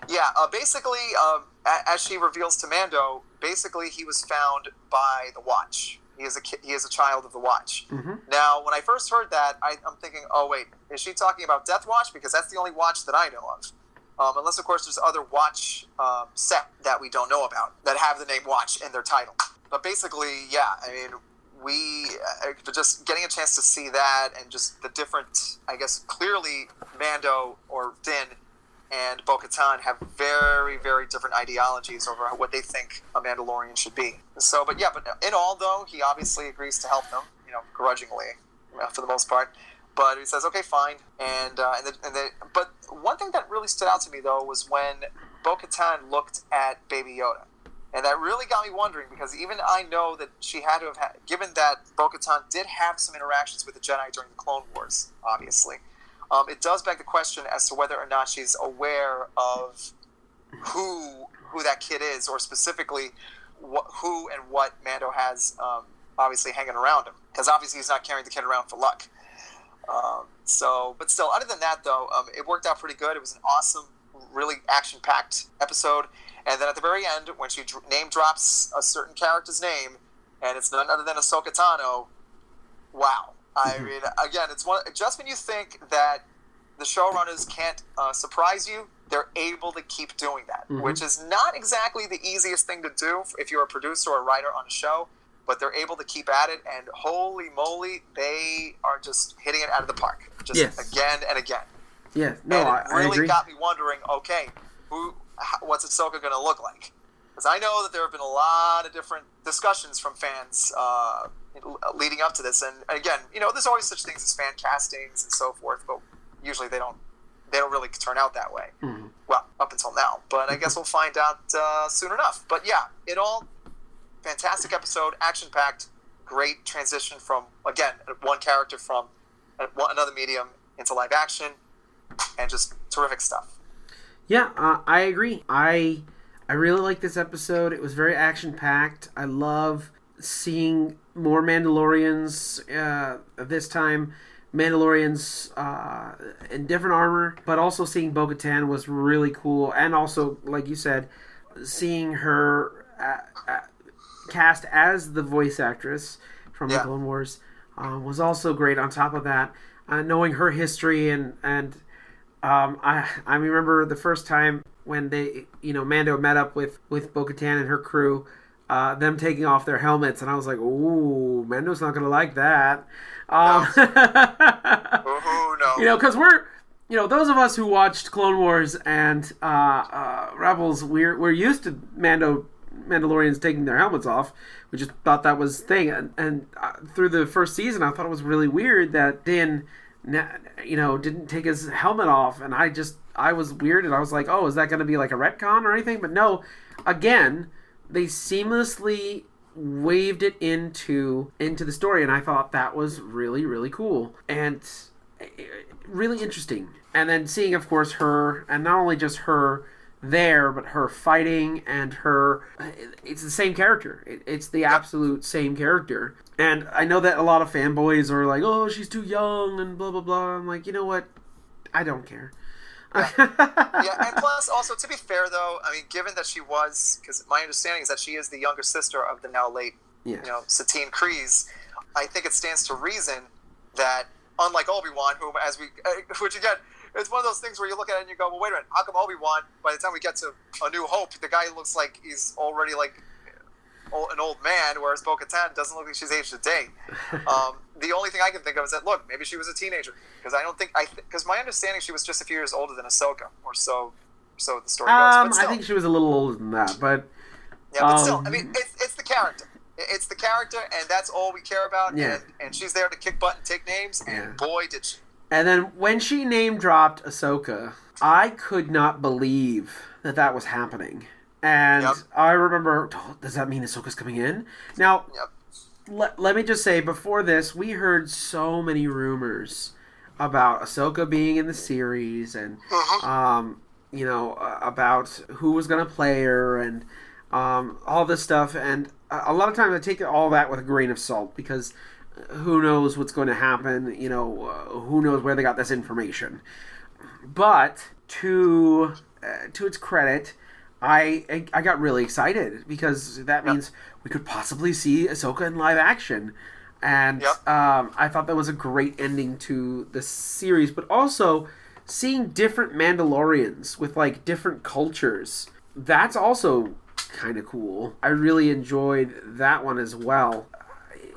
Yeah, basically, as she reveals to Mando, basically he was found by the Watch. He is a child of the Watch. Mm-hmm. Now, when I first heard that, I'm thinking, oh, wait, is she talking about Death Watch? Because that's the only Watch that I know of. Unless, of course, there's other Watch set that we don't know about that have the name Watch in their title. But basically, yeah, I mean, we just getting a chance to see that, and just the different, I guess, clearly Mando or Din and Bo-Katan have very, very different ideologies over what they think a Mandalorian should be. So, but in all, though, he obviously agrees to help them, grudgingly, for the most part. But he says, okay, fine. But one thing that really stood out to me, though, was when Bo-Katan looked at Baby Yoda. And that really got me wondering, because even I know that she had to have had, given that Bo-Katan did have some interactions with the Jedi during the Clone Wars, obviously, it does beg the question as to whether or not she's aware of who that kid is, or specifically who and what Mando has obviously hanging around him. Because obviously he's not carrying the kid around for luck. But still, other than that, though, it worked out pretty good. It was an awesome, really action-packed episode. And then at the very end, when she name drops a certain character's name, and it's none other than Ahsoka Tano, wow. I mean, again, it's just when you think that the showrunners can't surprise you, they're able to keep doing that, which is not exactly the easiest thing to do if you're a producer or a writer on a show, but they're able to keep at it, and holy moly, they are just hitting it out of the park, again and again. Yeah, no, and I agree. It really got me wondering, okay, what's Ahsoka going to look like? Because I know that there have been a lot of different discussions from fans leading up to this, and again, there's always such things as fan castings and so forth, but usually they don't really turn out that way. Mm-hmm. Well, up until now, but I guess we'll find out soon enough. But yeah, in all, fantastic episode, action-packed, great transition from, again, one character from another medium into live action, and just terrific stuff. Yeah, I agree. I really like this episode. It was very action-packed. I love seeing more Mandalorians this time. Mandalorians in different armor, but also seeing Bo-Katan was really cool. And also, like you said, seeing her cast as the voice actress from the Clone Wars was also great. On top of that, knowing her history and I remember the first time when Mando met up with Bo-Katan and her crew, them taking off their helmets, and I was like, ooh, Mando's not gonna like that. No. Because we're, those of us who watched Clone Wars and Rebels, we're used to Mandalorians taking their helmets off. We just thought that was the thing, and through the first season, I thought it was really weird that Din, didn't take his helmet off, and I was weird, and I was like, oh, is that going to be like a retcon or anything? But no, again, they seamlessly waved it into the story, and I thought that was really, really cool and really interesting. And then seeing, of course, her, and not only just her there, but her fighting, and it's the same character. It's the absolute same character. And I know that a lot of fanboys are like, oh, she's too young and blah, blah, blah. I'm like, you know what? I don't care. And plus, also, to be fair, though, I mean, given that she was, because my understanding is that she is the younger sister of the now late Yeah. Satine Kryze, I think it stands to reason that, unlike Obi-Wan, which again, it's one of those things where you look at it and you go, well, wait a minute, how come Obi-Wan, by the time we get to A New Hope, the guy looks like he's already like an old man, whereas Bo-Katan doesn't look like she's aged a day. The only thing I can think of is that, look, maybe she was a teenager, because because my understanding she was just a few years older than Ahsoka, or so the story goes. But still, I think she was a little older than that, but yeah, but still, I mean, it's the character. It's the character, and that's all we care about. Yeah. And she's there to kick butt and take names, and boy, did she. And then when she name dropped Ahsoka, I could not believe that was happening. And I remember, does that mean Ahsoka's coming in? Now, let me just say, before this, we heard so many rumors about Ahsoka being in the series, and about who was going to play her, and all this stuff. And a lot of times I take all that with a grain of salt, because who knows what's going to happen, who knows where they got this information. But to its credit, I got really excited, because that means we could possibly see Ahsoka in live action. And I thought that was a great ending to the series, but also seeing different Mandalorians with like different cultures, that's also kind of cool. I really enjoyed that one as well.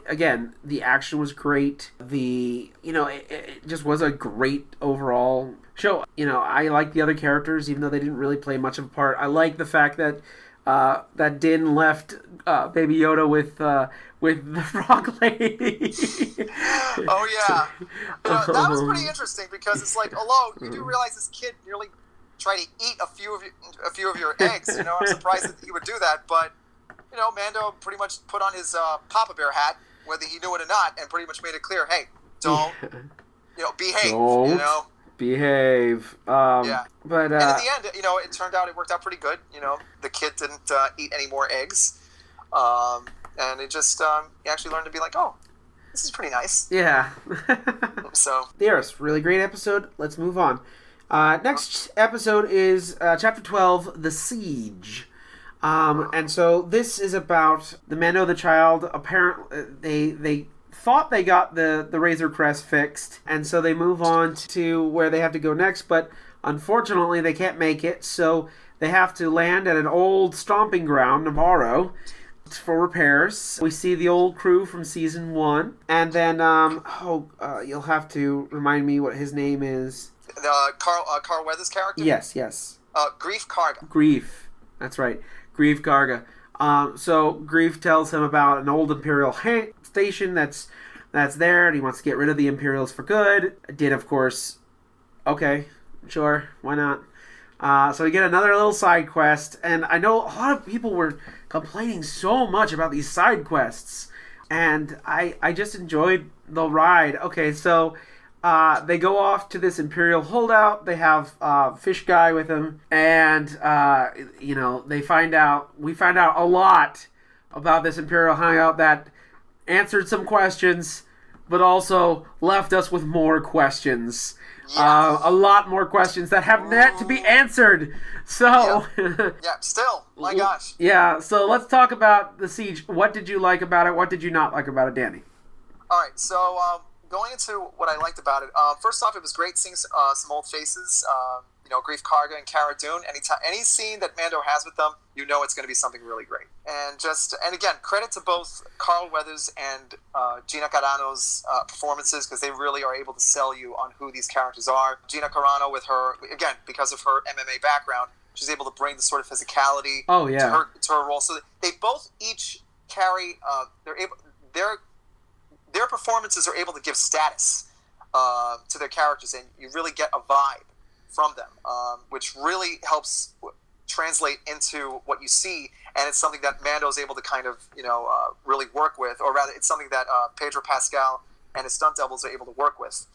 Again, the action was great. It just was a great overall show. I like the other characters, even though they didn't really play much of a part. I like the fact that Din left Baby Yoda with the frog lady. Oh yeah, that was pretty interesting, because it's like, although you do realize this kid nearly tried to eat a few of your eggs. I'm surprised that he would do that, but Mando pretty much put on his Papa Bear hat, whether he knew it or not, and pretty much made it clear, hey, don't, behave. Don't behave. Yeah. But and in the end, it turned out it worked out pretty good. The kid didn't eat any more eggs, and it just he actually learned to be like, oh, this is pretty nice. Yeah. So. The Heiress, really great episode. Let's move on. Next episode is Chapter 12, The Siege. And so this is about the Mando the Child. Apparently, they thought they got the Razor Crest fixed, and so they move on to where they have to go next, but unfortunately they can't make it, so they have to land at an old stomping ground, Navarro, for repairs. We see the old crew from Season 1, and then, you'll have to remind me what his name is. Carl Weathers' character? Yes. Grief Karga. Grief, that's right. Grief Karga. So Grief tells him about an old Imperial station that's there, and he wants to get rid of the Imperials for good. Din, of course, okay, sure, why not? So we get another little side quest, and I know a lot of people were complaining so much about these side quests, and I just enjoyed the ride. Okay, so they go off to this Imperial holdout. They have Fish Guy with them, and we find out a lot about this Imperial hangout that answered some questions, but also left us with more questions. Yeah. A lot more questions that have yet to be answered. So, still, my gosh. Yeah, so let's talk about The Siege. What did you like about it? What did you not like about it, Danny? All right, so going into what I liked about it, first off, it was great seeing some old faces. Grief Karga and Cara Dune. Any scene that Mando has with them, it's going to be something really great. And again, credit to both Carl Weathers and Gina Carano's performances, because they really are able to sell you on who these characters are. Gina Carano, with her, again, because of her MMA background, she's able to bring the sort of physicality to her role. So they both each carry their performances are able to give status to their characters, and you really get a vibe from them, which really helps translate into what you see, and it's something that Mando's able to kind of, really work with, or rather, it's something that Pedro Pascal and his stunt doubles are able to work with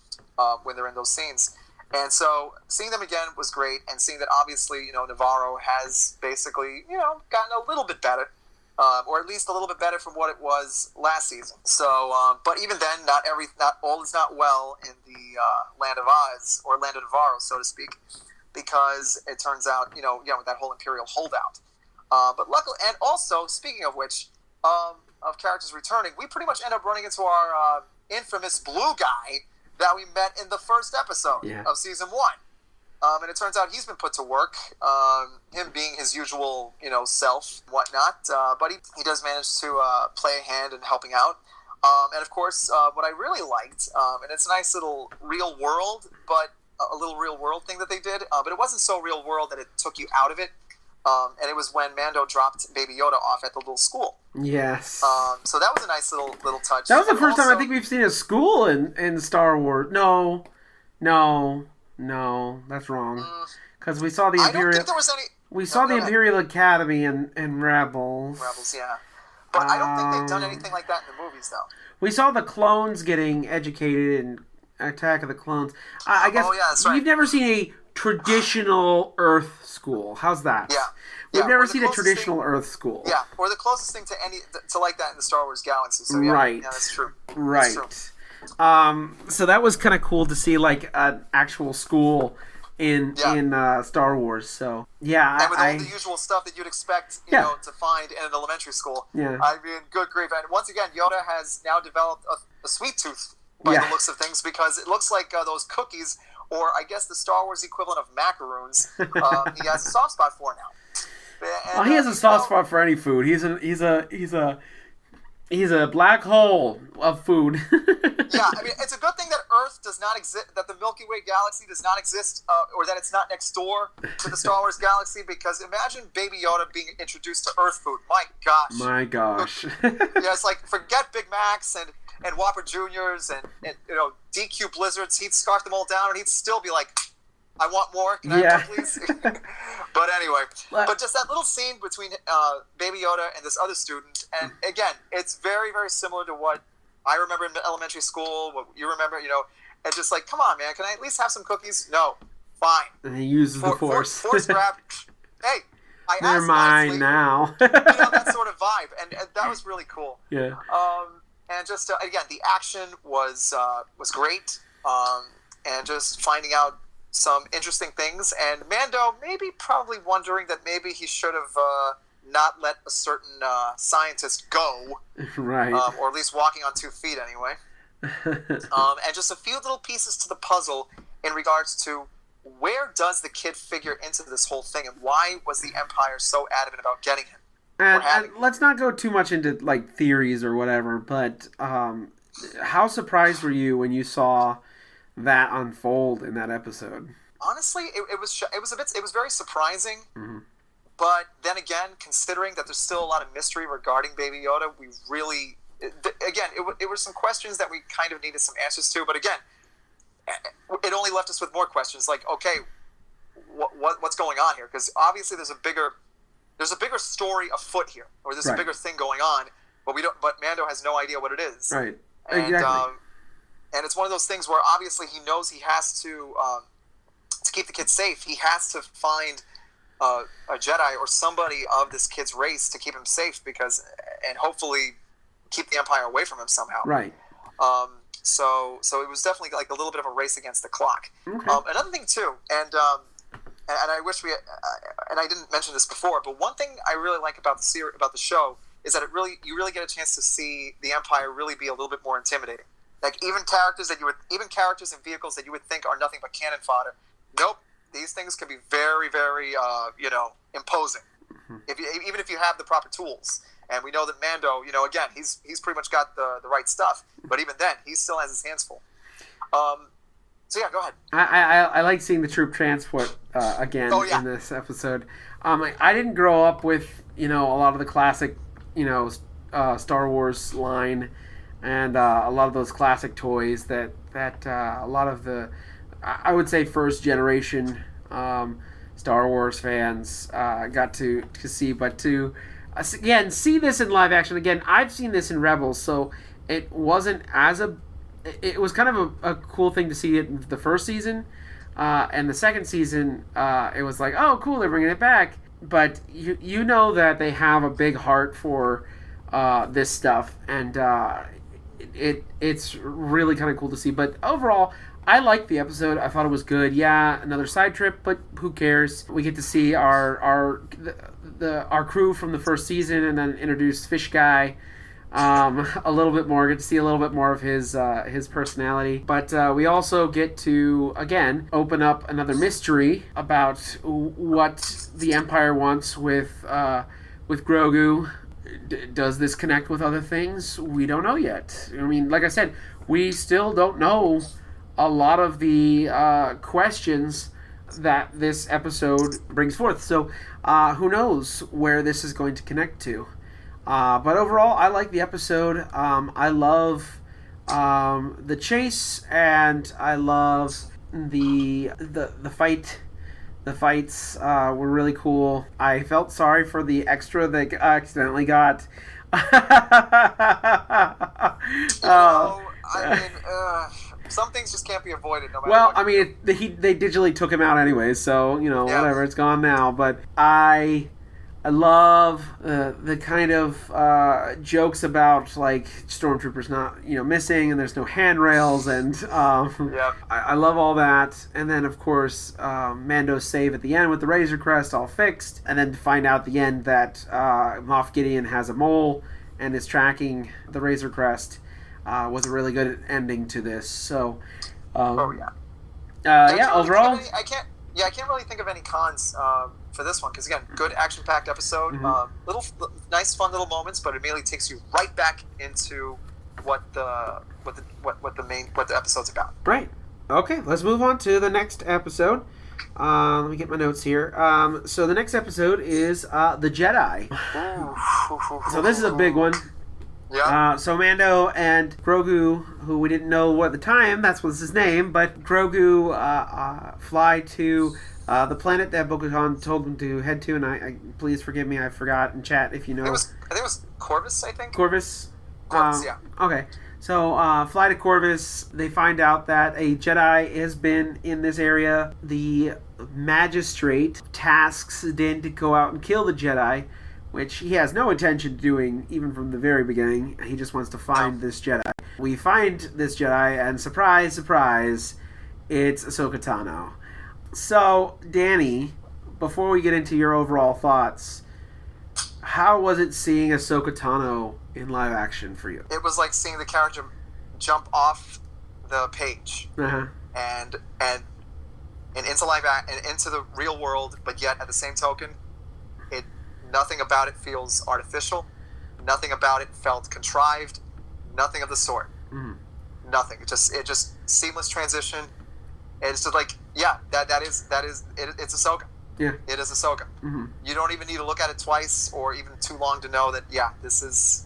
when they're in those scenes. And so seeing them again was great, and seeing that obviously, Navarro has basically, gotten a little bit better, or at least a little bit better from what it was last season. So, but even then, not all is not well in the Land of Oz, or Land of Navarro, so to speak, because it turns out, with that whole Imperial holdout. But luckily, and also, speaking of which, of characters returning, we pretty much end up running into our infamous blue guy that we met in the first episode of season 1. And it turns out he's been put to work, him being his usual, self and whatnot. But he does manage to play a hand in helping out. And of course, what I really liked, and it's a nice little real world, but a little real world thing that they did, but it wasn't so real world that it took you out of it. And it was when Mando dropped Baby Yoda off at the little school. Yes. So that was a nice little touch. That was the first time I think we've seen a school in Star Wars. No, that's wrong. Because we saw the Imperial. I don't think there was any. We saw the Imperial Academy in Rebels. Rebels, yeah. But I don't think they've done anything like that in the movies, though. We saw the clones getting educated in Attack of the Clones. I guess that's right. We've never seen a traditional Earth school. How's that? Yeah. We've never seen a traditional Earth school. Yeah, or the closest thing to like that in the Star Wars galaxy. So right. Yeah, that's true. Right. That's true. So that was kind of cool to see, like, an actual school in Star Wars. So yeah, and with all the usual stuff that you'd expect, you know, to find in an elementary school. Yeah. I mean, good grief! And once again, Yoda has now developed a sweet tooth by the looks of things, because it looks like those cookies, or I guess the Star Wars equivalent of macaroons, he has a soft spot for now. And, he has a soft spot for any food. He's a black hole of food. Yeah, I mean, it's a good thing that Earth does not exist, that the Milky Way galaxy does not exist, or that it's not next door to the Star Wars galaxy, because imagine Baby Yoda being introduced to Earth food. My gosh. Yeah, it's like, forget Big Macs and Whopper Juniors and DQ Blizzards. He'd scarf them all down, and he'd still be like, I want more. Can I have more, please? But anyway, but just that little scene between Baby Yoda and this other student, and again, it's very, very similar to what I remember in elementary school, what you remember, and just like, come on, man, can I at least have some cookies? No. Fine. And he uses the Force. Force grab. Hey, I They're asked mine nicely, now. that sort of vibe, and that was really cool. Yeah. And just, again, the action was great, and just finding out some interesting things, and Mando probably wondering that maybe he should have not let a certain scientist go, right? Or at least walking on 2 feet anyway. And just a few little pieces to the puzzle in regards to where does the kid figure into this whole thing, and why was the Empire so adamant about getting him? And let's not go too much into like theories or whatever, but how surprised were you when you saw that unfold in that episode? Honestly, it was very surprising. Mm-hmm. But then again, considering that there's still a lot of mystery regarding Baby Yoda, we really, again, it were some questions that we kind of needed some answers to. But again, it only left us with more questions. Like, okay, what's going on here? Because obviously there's a bigger story afoot here, or there's a bigger thing going on. But But Mando has no idea what it is. Right. And, exactly. And it's one of those things where obviously he knows he has to keep the kid safe. He has to find a Jedi or somebody of this kid's race to keep him safe, and hopefully keep the Empire away from him somehow. Right. So it was definitely like a little bit of a race against the clock. Okay. Another thing too, and I wish and I didn't mention this before, but one thing I really like about the show is that you really get a chance to see the Empire really be a little bit more intimidating. Like even characters and vehicles that you would think are nothing but cannon fodder. Nope. These things can be very, very, imposing. Mm-hmm. Even if you have the proper tools. And we know that Mando, again, he's pretty much got the right stuff. But even then, he still has his hands full. So yeah, go ahead. I like seeing the troop transport again in this episode. I didn't grow up with a lot of the classic Star Wars line and a lot of those classic toys that a lot of the, I would say, first generation Star Wars fans got to see, but to again see this in live action. Again, I've seen this in Rebels, so it wasn't it was kind of a cool thing to see it in the first season, and the second season it was like, oh cool, they're bringing it back. But you know that they have a big heart for this stuff, and it's really kind of cool to see. But overall, I liked the episode. I thought it was good. Yeah, another side trip, but who cares? We get to see our crew from the first season, and then introduce Fish Guy. a little bit more. Get to see a little bit more of his personality. But we also get to, again, open up another mystery about what the Empire wants with Grogu. Does this connect with other things? We don't know yet. I mean, like I said, we still don't know a lot of the questions that this episode brings forth. So who knows where this is going to connect to. But overall, I like the episode. I love the chase, and I love the fight. The fights were really cool. I felt sorry for the extra that I accidentally got. Some things just can't be avoided. No matter Well, what. I mean, they digitally took him out anyway, so whatever. It's gone now. But I love the kind of jokes about like stormtroopers not missing, and there's no handrails, and I love all that. And then of course Mando's save at the end with the Razor Crest all fixed, and then to find out at the end that Moff Gideon has a mole and is tracking the Razor Crest was a really good ending to this. So overall, I can't really think of any cons for this one, because again, good action-packed episode. Nice, fun little moments, but it immediately takes you right back into what the episode's about. Right. Okay, let's move on to the next episode. Let me get my notes here. So the next episode is The Jedi. So this is a big one. Yeah. So Mando and Grogu, who we didn't know at the time, that's what's his name, but Grogu fly to the planet that Bo-Katan told them to head to, and I please forgive me, I forgot in chat if you know. I think it was Corvus, I think. Corvus? Yeah. Okay. So, fly to Corvus. They find out that a Jedi has been in this area. The magistrate tasks Din to go out and kill the Jedi, which he has no intention of doing even from the very beginning. He just wants to find this Jedi. We find this Jedi, and surprise, surprise, it's Ahsoka Tano. So, Danny, before we get into your overall thoughts, how was it seeing Ahsoka Tano in live action for you? It was like seeing the character jump off the page and into and into the real world, but yet at the same token, nothing about it feels artificial. Nothing about it felt contrived. Nothing of the sort. Nothing. It just seamless transition. It's just like, yeah, that is it's Ahsoka. Yeah. It is Ahsoka. You don't even need to look at it twice or even too long to know that, yeah, this is.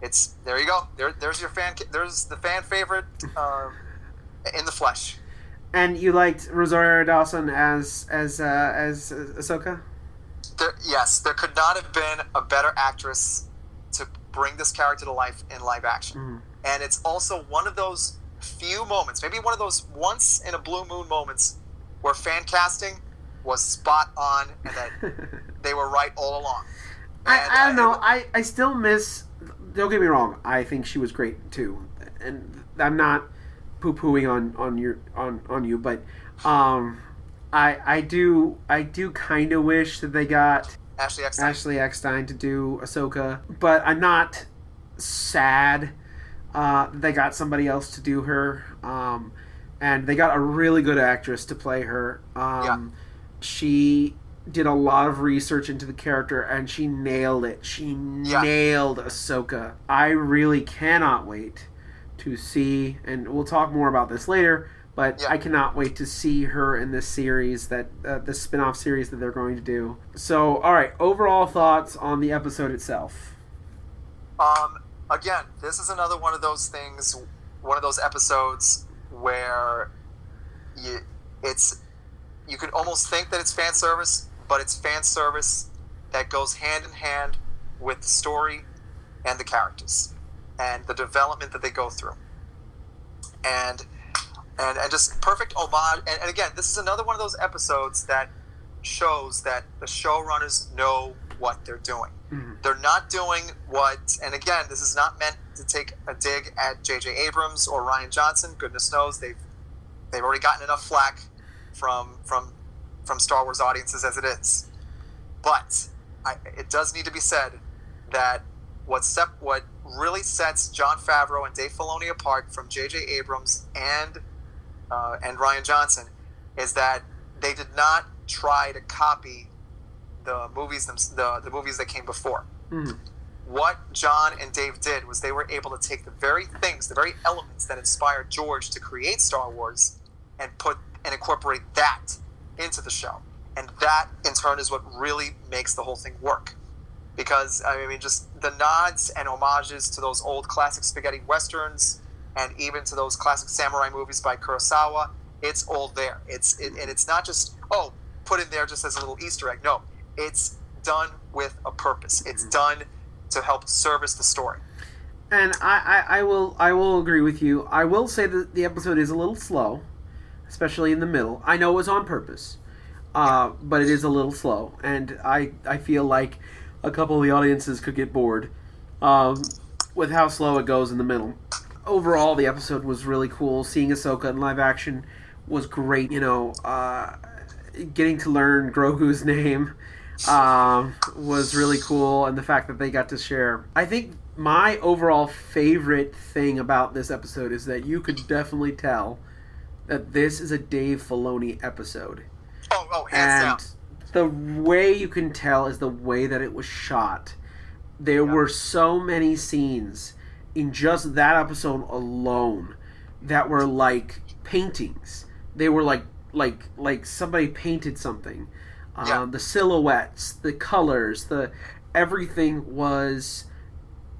It's there. You go. There's your fan. There's the fan favorite in the flesh. And you liked Rosario Dawson as Ahsoka? There could not have been a better actress to bring this character to life in live action. And it's also one of those few moments, maybe one of those once in a blue moon moments, where fan casting was spot on and that they were right all along. I don't know. I still miss. Don't get me wrong. I think she was great too, and I'm not poo-pooing on you, but I do kind of wish that they got Ashley Eckstein to do Ahsoka, but I'm not sad they got somebody else to do her, and they got a really good actress to play her. She did a lot of research into the character, and she nailed it. She nailed Ahsoka. I really cannot wait to see, and we'll talk more about this later, but I cannot wait to see her in this series, that the spin-off series that they're going to do. So, all right, overall thoughts on the episode itself. Again, this is another one of those things, one of those episodes where you could almost think that it's fan service, but it's fan service that goes hand in hand with the story and the characters and the development that they go through. And just perfect homage. And again, this is another one of those episodes that shows that the showrunners know what they're doing. They're not doing what, and again, this is not meant to take a dig at J.J. Abrams or Rian Johnson. Goodness knows they've already gotten enough flack from Star Wars audiences as it is. But it does need to be said that what really sets Jon Favreau and Dave Filoni apart from J.J. Abrams and Rian Johnson is that they did not try to copy the movies the movies that came before. Mm. What John and Dave did was they were able to take the very things, the very elements that inspired George to create Star Wars and incorporate that into the show. And that, in turn, is what really makes the whole thing work. Because, I mean, just the nods and homages to those old classic spaghetti westerns and even to those classic samurai movies by Kurosawa, it's all there. And it's not just, put in there just as a little Easter egg. No, it's done with a purpose. It's done to help service the story. And I will agree with you. I will say that the episode is a little slow, especially in the middle. I know it was on purpose, but it is a little slow. And I feel like a couple of the audiences could get bored with how slow it goes in the middle. Overall, the episode was really cool. Seeing Ahsoka in live action was great. You know, getting to learn Grogu's name was really cool, and the fact that they got to share. I think my overall favorite thing about this episode is that you could definitely tell that this is a Dave Filoni episode. Oh, hands down. The way you can tell is the way that it was shot. There were so many scenes in just that episode alone that were like paintings. They were like somebody painted something. The silhouettes, the colors, everything was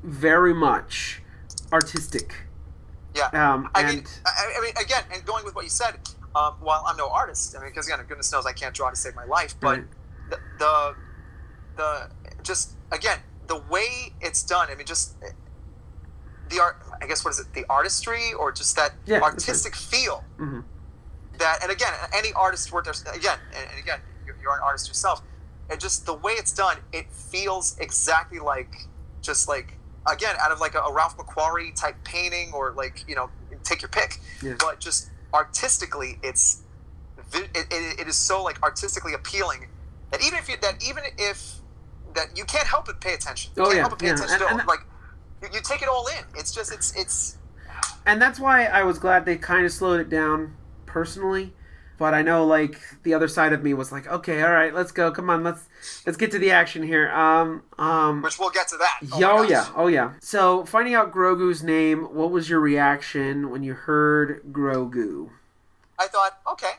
very much artistic. Yeah. I mean, again, and going with what you said, while I'm no artist, I mean, because again, goodness knows I can't draw to save my life, but right. the just again the way it's done. I mean, just the art. I guess what is it? The artistry, or just that artistic feel. Mm-hmm. That, and again, any artist worth their again, and again, you're an artist yourself, and just the way it's done, it feels exactly like just like again out of like a Ralph McQuarrie type painting, or like take your pick, but just artistically, it is so like artistically appealing that even if you can't help but pay attention. You can't help but pay attention to it. Like you take it all in. It's just it's. And that's why I was glad they kind of slowed it down personally. But I know like the other side of me was like, okay, all right, let's go. Come on, let's get to the action here. Which we'll get to that. Oh yeah. So finding out Grogu's name, what was your reaction when you heard Grogu? I thought, okay.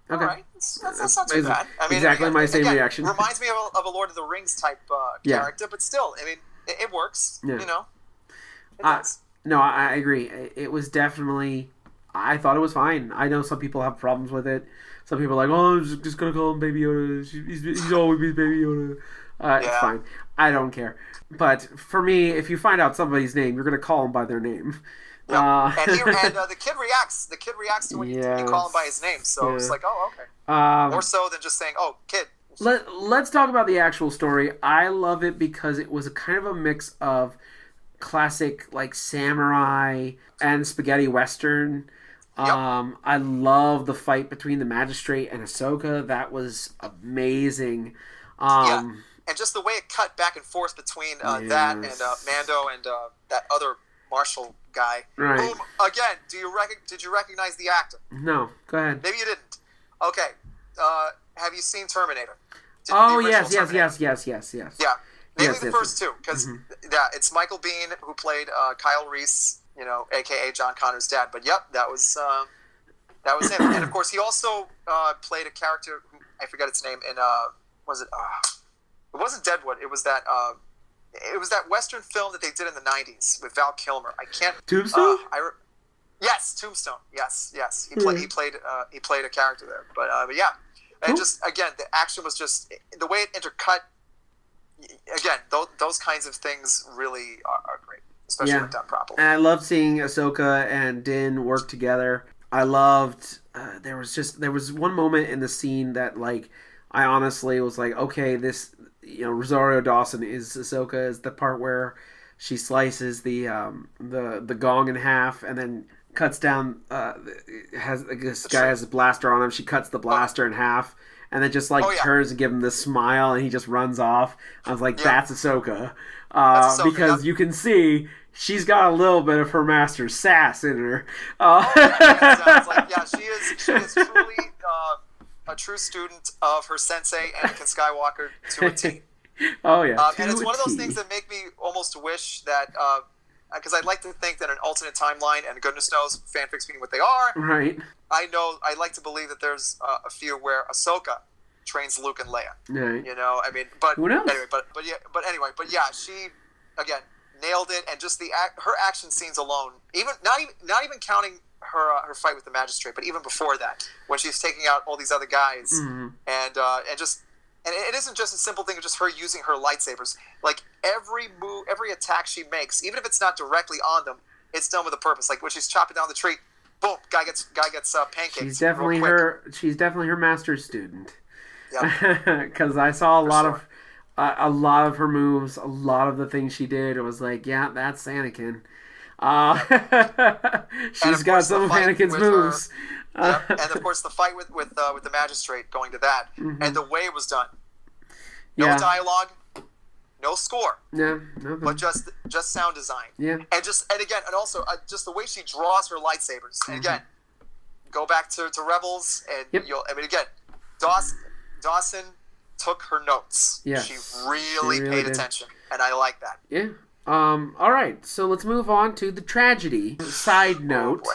All right, that's not too bad. I mean, exactly my same reaction. Reminds me of a Lord of the Rings type character, but still, I mean, it works. Yeah. It does. No, I agree. It was definitely. I thought it was fine. I know some people have problems with it. Some people are like, I'm just gonna call him Baby Yoda. He's always Baby Yoda. It's fine. I don't care. But for me, if you find out somebody's name, you're gonna call him by their name. Yep. And the kid reacts. The kid reacts to when you call him by his name. So it's like, oh, okay. More so than just saying, oh, kid. Let's talk about the actual story. I love it because it was a kind of a mix of classic like samurai and spaghetti western. I love the fight between the magistrate and Ahsoka. That was amazing. And just the way it cut back and forth between that and Mando and that other martial guy. Right. Whom, again, did you recognize the actor? No. Go ahead. Maybe you didn't. Okay. Have you seen Terminator? Yes. Yeah. Mainly the first two, because it's Michael Biehn who played Kyle Reese, a.k.a. John Connor's dad. But that was him. And of course, he also played a character who I forget its name in it wasn't Deadwood. It was that Western film that they did in the '90s with Val Kilmer. I can't. Tombstone. Yes, Tombstone. Yes. He played a character there. But yeah, and just again, the action was just the way it intercut. Again, those kinds of things really are great, especially when done properly. And I loved seeing Ahsoka and Din work together. I loved there was one moment in the scene that like I honestly was like, okay, this Rosario Dawson is Ahsoka, is the part where she slices the gong in half and then cuts down. This guy has a blaster on him. She cuts the blaster in half. And then just turns and gives him this smile, and he just runs off. I was like, "That's Ahsoka," because you can see she's got a little bit of her master's sass in her. She is truly a true student of her sensei, Anakin Skywalker, to a T. Oh, yeah. And it's one of those things that make me almost wish that, because I'd like to think that an alternate timeline, and goodness knows, fanfics being what they are, right. I like to believe that there's a few where Ahsoka trains Luke and Leia. Right. You know, I mean, but who knows? Anyway, she again nailed it, and just her action scenes alone, even not even counting her fight with the magistrate, but even before that, when she's taking out all these other guys, and it isn't just a simple thing of just her using her lightsabers. Like every move, every attack she makes, even if it's not directly on them, it's done with a purpose. Like when she's chopping down the tree, boom, guy gets pancakes. She's definitely her master's student. Yep. Because I saw a lot of her moves, a lot of the things she did. It was like, yeah, that's Anakin. She's got some of Anakin's moves. And of course the fight with the magistrate, going to that, and the way it was done. No dialogue, no score. Yeah, nothing. But just sound design. Yeah. And also just the way she draws her lightsabers. And again, go back to Rebels, and Dawson took her notes. Yeah. She really paid attention, and I like that. Yeah. All right. So let's move on to the tragedy. Side note.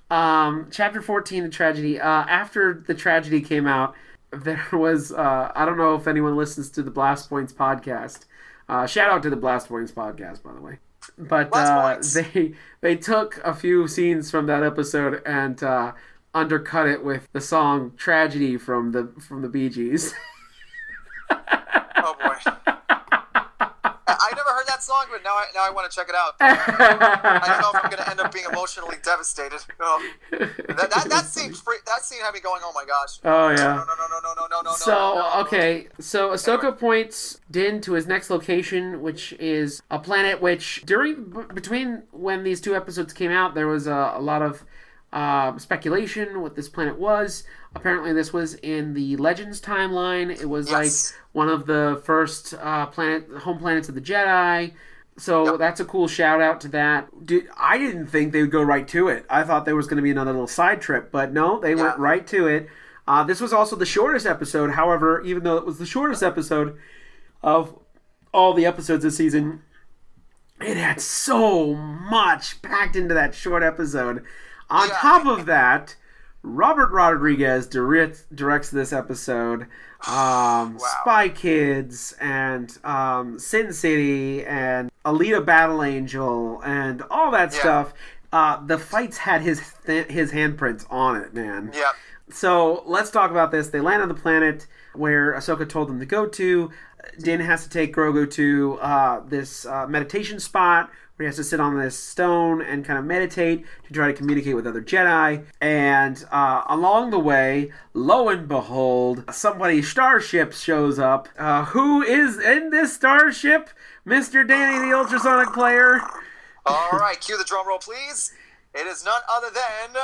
Chapter 14, the tragedy. After the tragedy came out, there was I don't know if anyone listens to the Blast Points podcast. Shout out to the Blast Points podcast, by the way. But they took a few scenes from that episode and undercut it with the song "Tragedy" from the Bee Gees. Oh boy. I never heard that song, but now I want to check it out. I don't know if I'm going to end up being emotionally devastated. No. That scene had me going, oh my gosh. Oh yeah. No. So Ahsoka points Din to his next location, which is a planet which between when these two episodes came out, there was a lot of speculation what this planet was. Apparently this was in the Legends timeline. It was like one of the first home planets of the Jedi. So that's a cool shout out to that. I didn't think they would go right to it. I thought there was going to be another little side trip, but no, they went right to it. This was also the shortest episode. However, even though it was the shortest episode of all the episodes this season, it had so much packed into that short episode. On top of that, Robert Rodriguez directs this episode. Spy Kids and Sin City and Alita Battle Angel and all that stuff. The fights had his handprints on it, man. Yeah. So let's talk about this. They land on the planet where Ahsoka told them to go to. Din has to take Grogu to this meditation spot where he has to sit on this stone and kind of meditate to try to communicate with other Jedi. And along the way, lo and behold, somebody's starship shows up. Who is in this starship? Mr. Danny the Ultrasonic Player. All right, cue the drum roll, please. It is none other than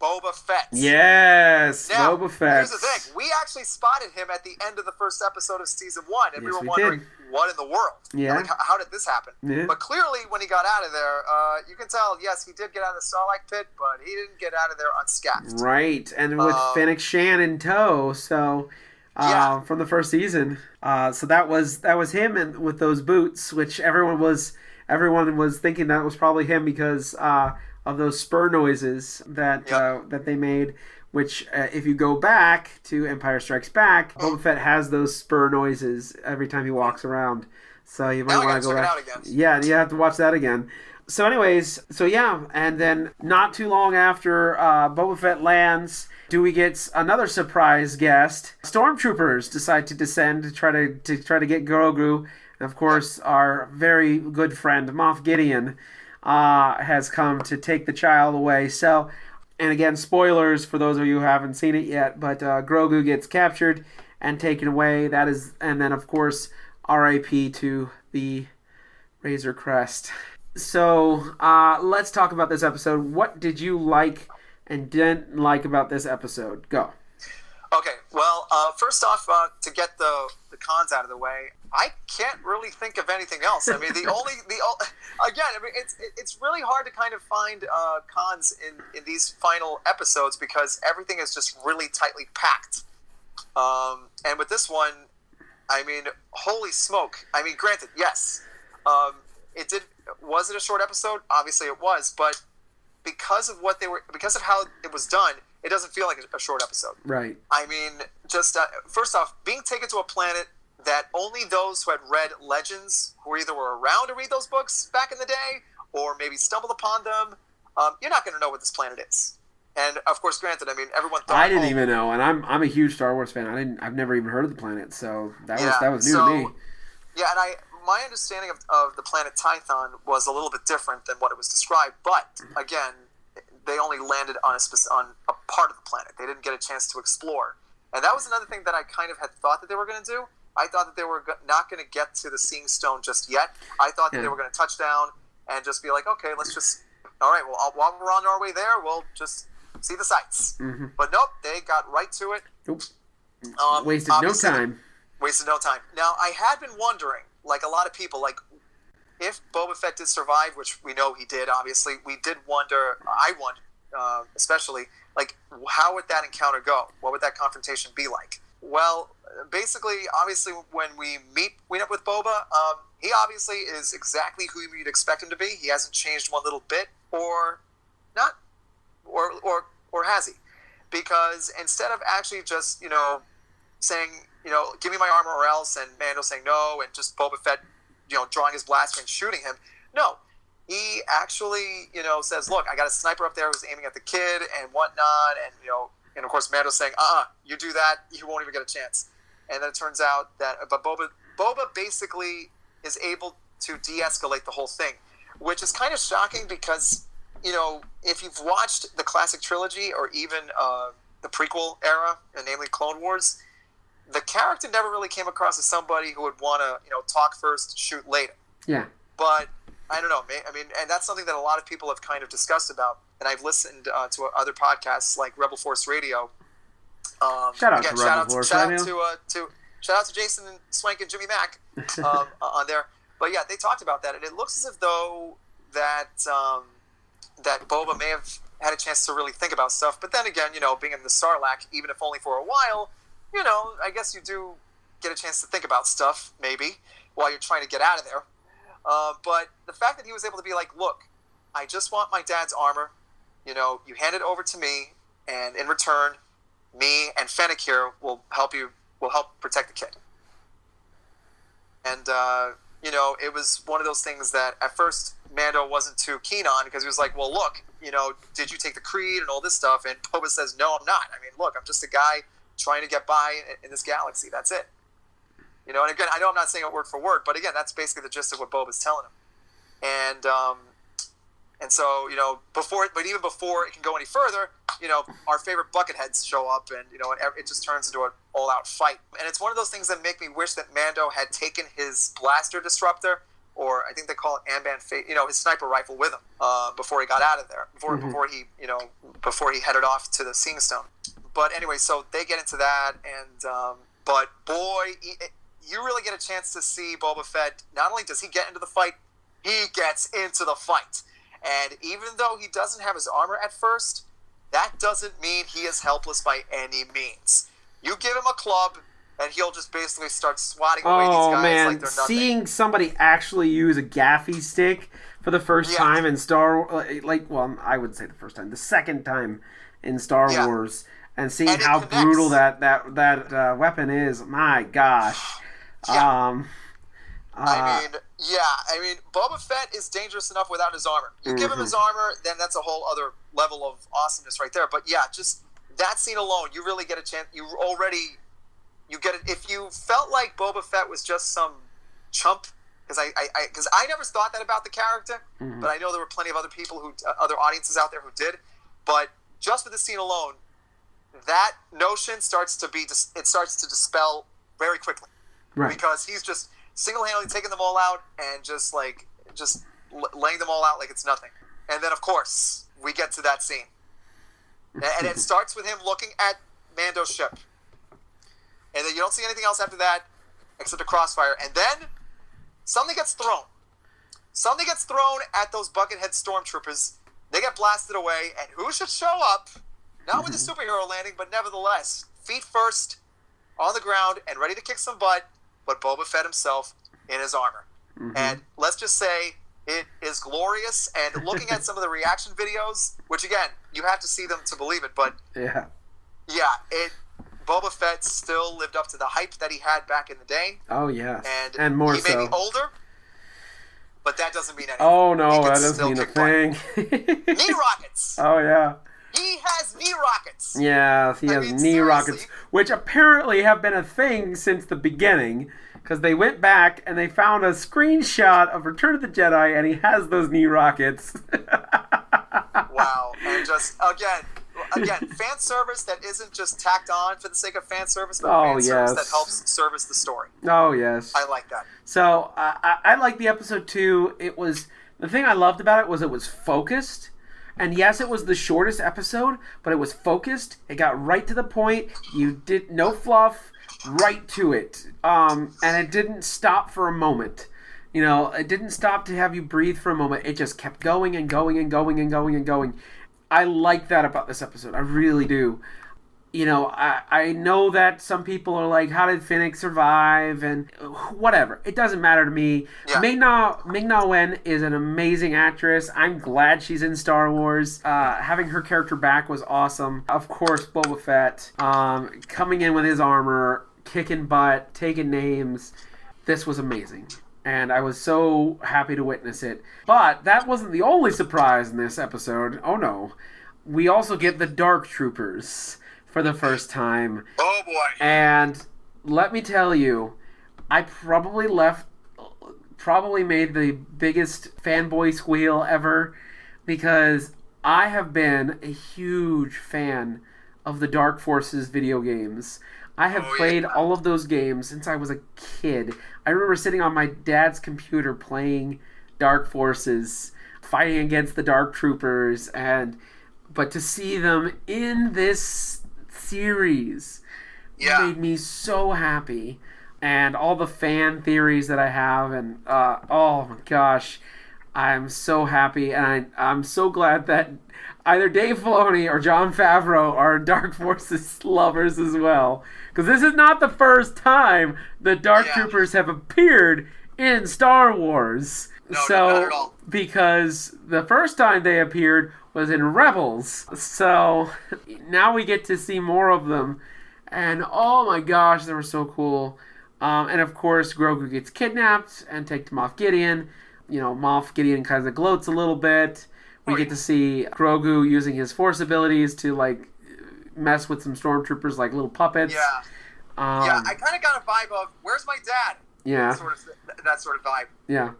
Boba Fett. Yes, now, Boba Fett. Here's the thing. We actually spotted him at the end of the first episode of Season 1, and we were wondering, what in the world? Yeah. Like, how did this happen? Yeah. But clearly, when he got out of there, you can tell, yes, he did get out of the Sarlacc pit, but he didn't get out of there unscathed. Right, and with Fennec Shan in tow, so... from the first season. So that was him, and with those boots, which everyone was thinking that was probably him because of those spur noises that they made. Which, if you go back to Empire Strikes Back, Boba Fett has those spur noises every time he walks around. So you might want to go back. Yeah, you have to watch that again. So anyways, and then not too long after Boba Fett lands, do we get another surprise guest? Stormtroopers decide to descend to try to get Grogu. And of course, our very good friend Moff Gideon has come to take the child away. So, and again, spoilers for those of you who haven't seen it yet, but Grogu gets captured and taken away. And then of course, R.I.P. to the Razor Crest. So let's talk about this episode. What did you like and didn't like about this episode? Go. Okay, well, first off, to get the cons out of the way, I can't really think of anything else. I mean, again, I mean, it's really hard to kind of find cons in these final episodes because everything is just really tightly packed. And with this one, I mean, holy smoke! I mean, granted, yes, it did. Was it a short episode? Obviously, it was, but because of how it was done, it doesn't feel like a short episode. Right. I mean, just first off, being taken to a planet that only those who had read Legends, who either were around to read those books back in the day, or maybe stumbled upon them, you're not going to know what this planet is. And of course, granted, I mean, everyone thought I didn't even know, and I'm a huge Star Wars fan. I've never even heard of the planet, so that was new to me. Yeah, and my understanding of the planet Tython was a little bit different than what it was described. But again, they only landed on a part of the planet. They didn't get a chance to explore, and that was another thing that I kind of had thought that they were going to do. I thought that they were not going to get to the Seeing Stone just yet. I thought that they were going to touch down and just be like, okay, let's just, all right, well, while we're on our way there, we'll just see the sights. Mm-hmm. But nope, they got right to it. Nope. Wasted no time. Wasted no time. Now, I had been wondering, like a lot of people, like if Boba Fett did survive, which we know he did, obviously, we did wonder, I wondered, especially, like, how would that encounter go? What would that confrontation be like? Well, basically, obviously, when we meet up with Boba, he obviously is exactly who you'd expect him to be. He hasn't changed one little bit, or not, or has he? Because instead of actually just, saying, give me my armor or else, and Mando saying no, and just Boba Fett, drawing his blaster and shooting him, no. He actually, says, look, I got a sniper up there who's aiming at the kid and whatnot, and of course, Mando's saying, you do that, you won't even get a chance. And then it turns out that Boba basically is able to de-escalate the whole thing, which is kind of shocking because, if you've watched the classic trilogy or even the prequel era, namely Clone Wars, the character never really came across as somebody who would want to, talk first, shoot later. Yeah. But I don't know. I mean, and that's something that a lot of people have kind of discussed about. And I've listened to other podcasts like Rebel Force Radio. Shout out to Rebel Force Radio. Shout out to Jason Swank and Jimmy Mack on there. But yeah, they talked about that, and it looks as if though that that Boba may have had a chance to really think about stuff. But then again, being in the Sarlacc, even if only for a while, I guess you do get a chance to think about stuff maybe while you're trying to get out of there. But the fact that he was able to be like, look, I just want my dad's armor. You hand it over to me, and in return, me and Fennec here will help protect the kid. And, it was one of those things that at first Mando wasn't too keen on because he was like, well, look, did you take the creed and all this stuff? And Boba says, no, I'm not. I mean, look, I'm just a guy trying to get by in this galaxy. That's it. And again, I know I'm not saying it word for word, but again, that's basically the gist of what Boba's telling him. And so, even before it can go any further, our favorite bucketheads show up, and it just turns into an all-out fight. And it's one of those things that make me wish that Mando had taken his blaster disruptor, or I think they call it Amban Fate, his sniper rifle with him before he got out of there, before he headed off to the Seeing Stone. But anyway, so they get into that, and but boy, you really get a chance to see Boba Fett. Not only does he get into the fight, he gets into the fight. And even though he doesn't have his armor at first, that doesn't mean he is helpless by any means. You give him a club, and he'll just basically start swatting away these guys like they're nothing. Seeing somebody actually use a gaffy stick for the first time in I would say the first time, the second time in Star Wars, and seeing how brutal that weapon is, my gosh. Yeah. I mean, Boba Fett is dangerous enough without his armor. You give him his armor, then that's a whole other level of awesomeness right there. But yeah, just that scene alone, you really get a chance. You get it. If you felt like Boba Fett was just some chump, because I never thought that about the character, but I know there were plenty of other people other audiences out there who did. But just with the scene alone, that notion starts to dispel very quickly, right? Because he's just single-handedly taking them all out and just laying them all out like it's nothing. And then, of course, we get to that scene. And it starts with him looking at Mando's ship. And then you don't see anything else after that. except a crossfire. And then something gets thrown. Something gets thrown at those Buckethead stormtroopers. They get blasted away, and who should show up? Not with a superhero landing, but nevertheless, feet first, on the ground, and ready to kick some butt, but Boba Fett himself in his armor. And let's just say it is glorious, and looking at some of the reaction videos, which again, you have to see them to believe it, but Boba Fett still lived up to the hype that he had back in the day. Oh, yeah. And more he so. He may be older, but that doesn't mean anything. Oh, no, that doesn't mean a thing. Knee rockets! Oh, yeah. He has knee rockets! Yeah, he has knee rockets, which apparently have been a thing since the beginning, because they went back and they found a screenshot of Return of the Jedi, and he has those knee rockets. Wow. And just, again, fan service that isn't just tacked on for the sake of fan service, but fan service that helps service the story. Oh, yes. I like that. So, I like the episode too. The thing I loved about it was focused. And yes, it was the shortest episode, but it was focused. It got right to the point. You did no fluff, right to it. And it didn't stop for a moment. You know, it didn't stop to have you breathe for a moment. It just kept going and going and going and going and going. I like that about this episode. I really do. You know, I know that some people are like, how did Finnick survive? And whatever. It doesn't matter to me. Yeah. Ming-Na Wen is an amazing actress. I'm glad she's in Star Wars. Having her character back was awesome. Of course, Boba Fett coming in with his armor, kicking butt, taking names. This was amazing. And I was so happy to witness it. But that wasn't the only surprise in this episode. Oh, no. We also get the Dark Troopers for the first time. Oh, boy. And let me tell you, I probably made the biggest fanboy squeal ever, because I have been a huge fan of the Dark Forces video games. I have played all of those games since I was a kid. I remember sitting on my dad's computer playing Dark Forces, fighting against the Dark Troopers, but to see them in this series made me so happy. And all the fan theories that I have, and oh my gosh, I'm so happy, and I'm so glad that either Dave Filoni or Jon Favreau are Dark Forces lovers as well. Because this is not the first time the Dark Troopers have appeared in Star Wars. No, not at all. Because the first time they appeared was in Rebels. So now we get to see more of them. And oh my gosh, they were so cool. And of course, Grogu gets kidnapped and taken to Moff Gideon. You know, Moff Gideon kind of gloats a little bit. We get to see Grogu using his Force abilities to, like, mess with some stormtroopers like little puppets. Yeah. I kind of got a vibe of, where's my dad? Yeah. That sort of vibe. Yeah.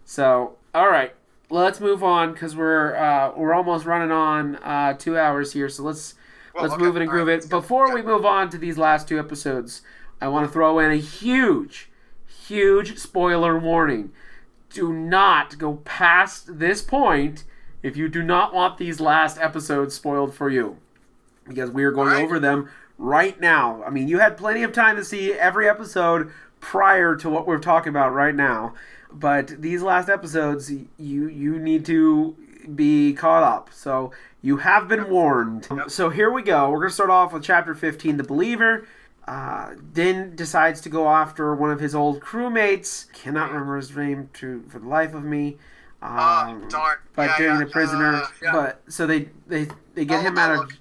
So, all right. Let's move on, because we're almost running on 2 hours here. So let's move it and groove it. Before we move on to these last two episodes, I want to throw in a huge spoiler warning. Do not go past this point if you do not want these last episodes spoiled for you, because we are going over them right now. I mean, you had plenty of time to see every episode prior to what we're talking about right now, but these last episodes, you need to be caught up. So you have been warned. So here we go. We're going to start off with Chapter 15, The Believer. Din decides to go after one of his old crewmates. Cannot remember his name for the life of me. Darn. But during the prisoner, but so they get him out of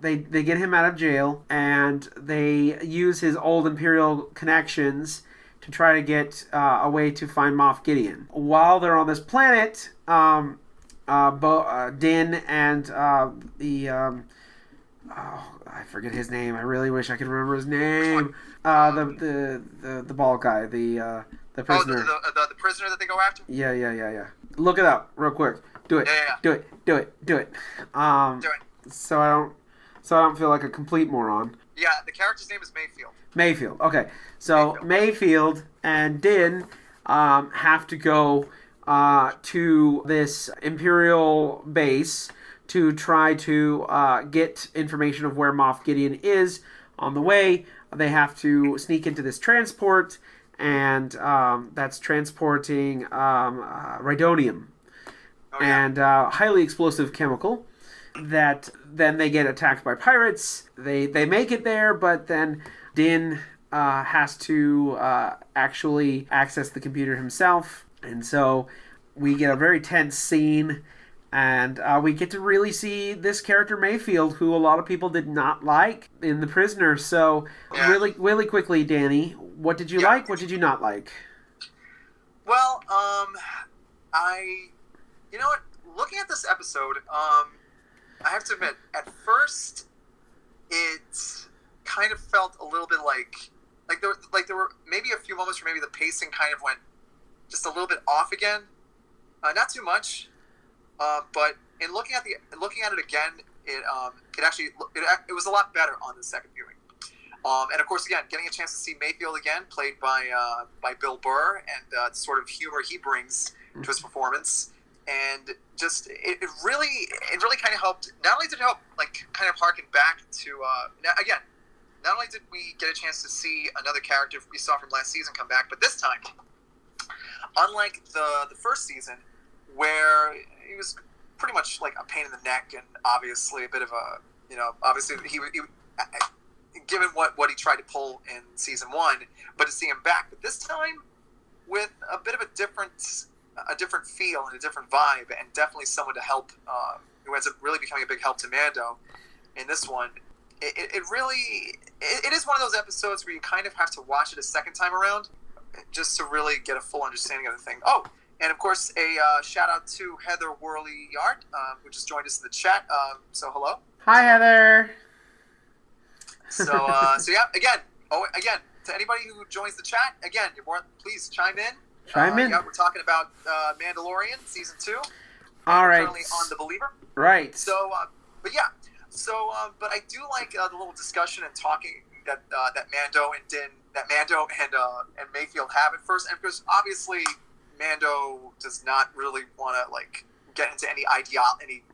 they get him out of jail, and they use his old Imperial connections to try to get a way to find Moff Gideon. While they're on this planet, Din and I forget his name. I really wish I could remember his name. The bald guy, the prisoner. The prisoner that they go after? Yeah. Look it up real quick. Do it. Yeah. Do it. Do it. So I don't feel like a complete moron. Yeah, the character's name is Mayfield. Mayfield. Okay. So Mayfield and Din have to go to this Imperial base to try to get information of where Moff Gideon is, On the way, they have to sneak into this transport, and that's transporting rhydonium, and highly explosive chemical. That then they get attacked by pirates. They make it there, but then Din has to actually access the computer himself, and so we get a very tense scene. And we get to really see this character Mayfield, who a lot of people did not like in The Prisoner. So, really quickly, Danny, what did you like? What did you not like? Well, you know what? Looking at this episode, I have to admit, at first, it kind of felt a little bit like there were maybe a few moments where maybe the pacing kind of went just a little bit off again. Not too much. But in looking at it again, it was a lot better on the second viewing. And of course, again, getting a chance to see Mayfield again, played by Bill Burr, and the sort of humor he brings to his performance, and just it really kind of helped. Not only did it help, like, kind of harken back to again, not only did we get a chance to see another character we saw from last season come back, but this time, unlike the first season, where he was pretty much like a pain in the neck and obviously a bit of a, obviously he given what he tried to pull in season 1, but to see him back, but this time with a bit of a different feel and a different vibe, and definitely someone to help, who ends up really becoming a big help to Mando in this one. It is one of those episodes where you kind of have to watch it a second time around just to really get a full understanding of the thing. Oh, and of course, a shout out to Heather Worley-Yard, who just joined us in the chat. So hello. Hi, Heather. So yeah, again, to anybody who joins the chat, again, you're more, please chime in. Yeah, we're talking about Mandalorian season 2. All right. Currently on The Believer. Right. So, but yeah. So, but I do like the little discussion and talking that Mando and Mayfield have at first, and because obviously Mando does not really want to get into any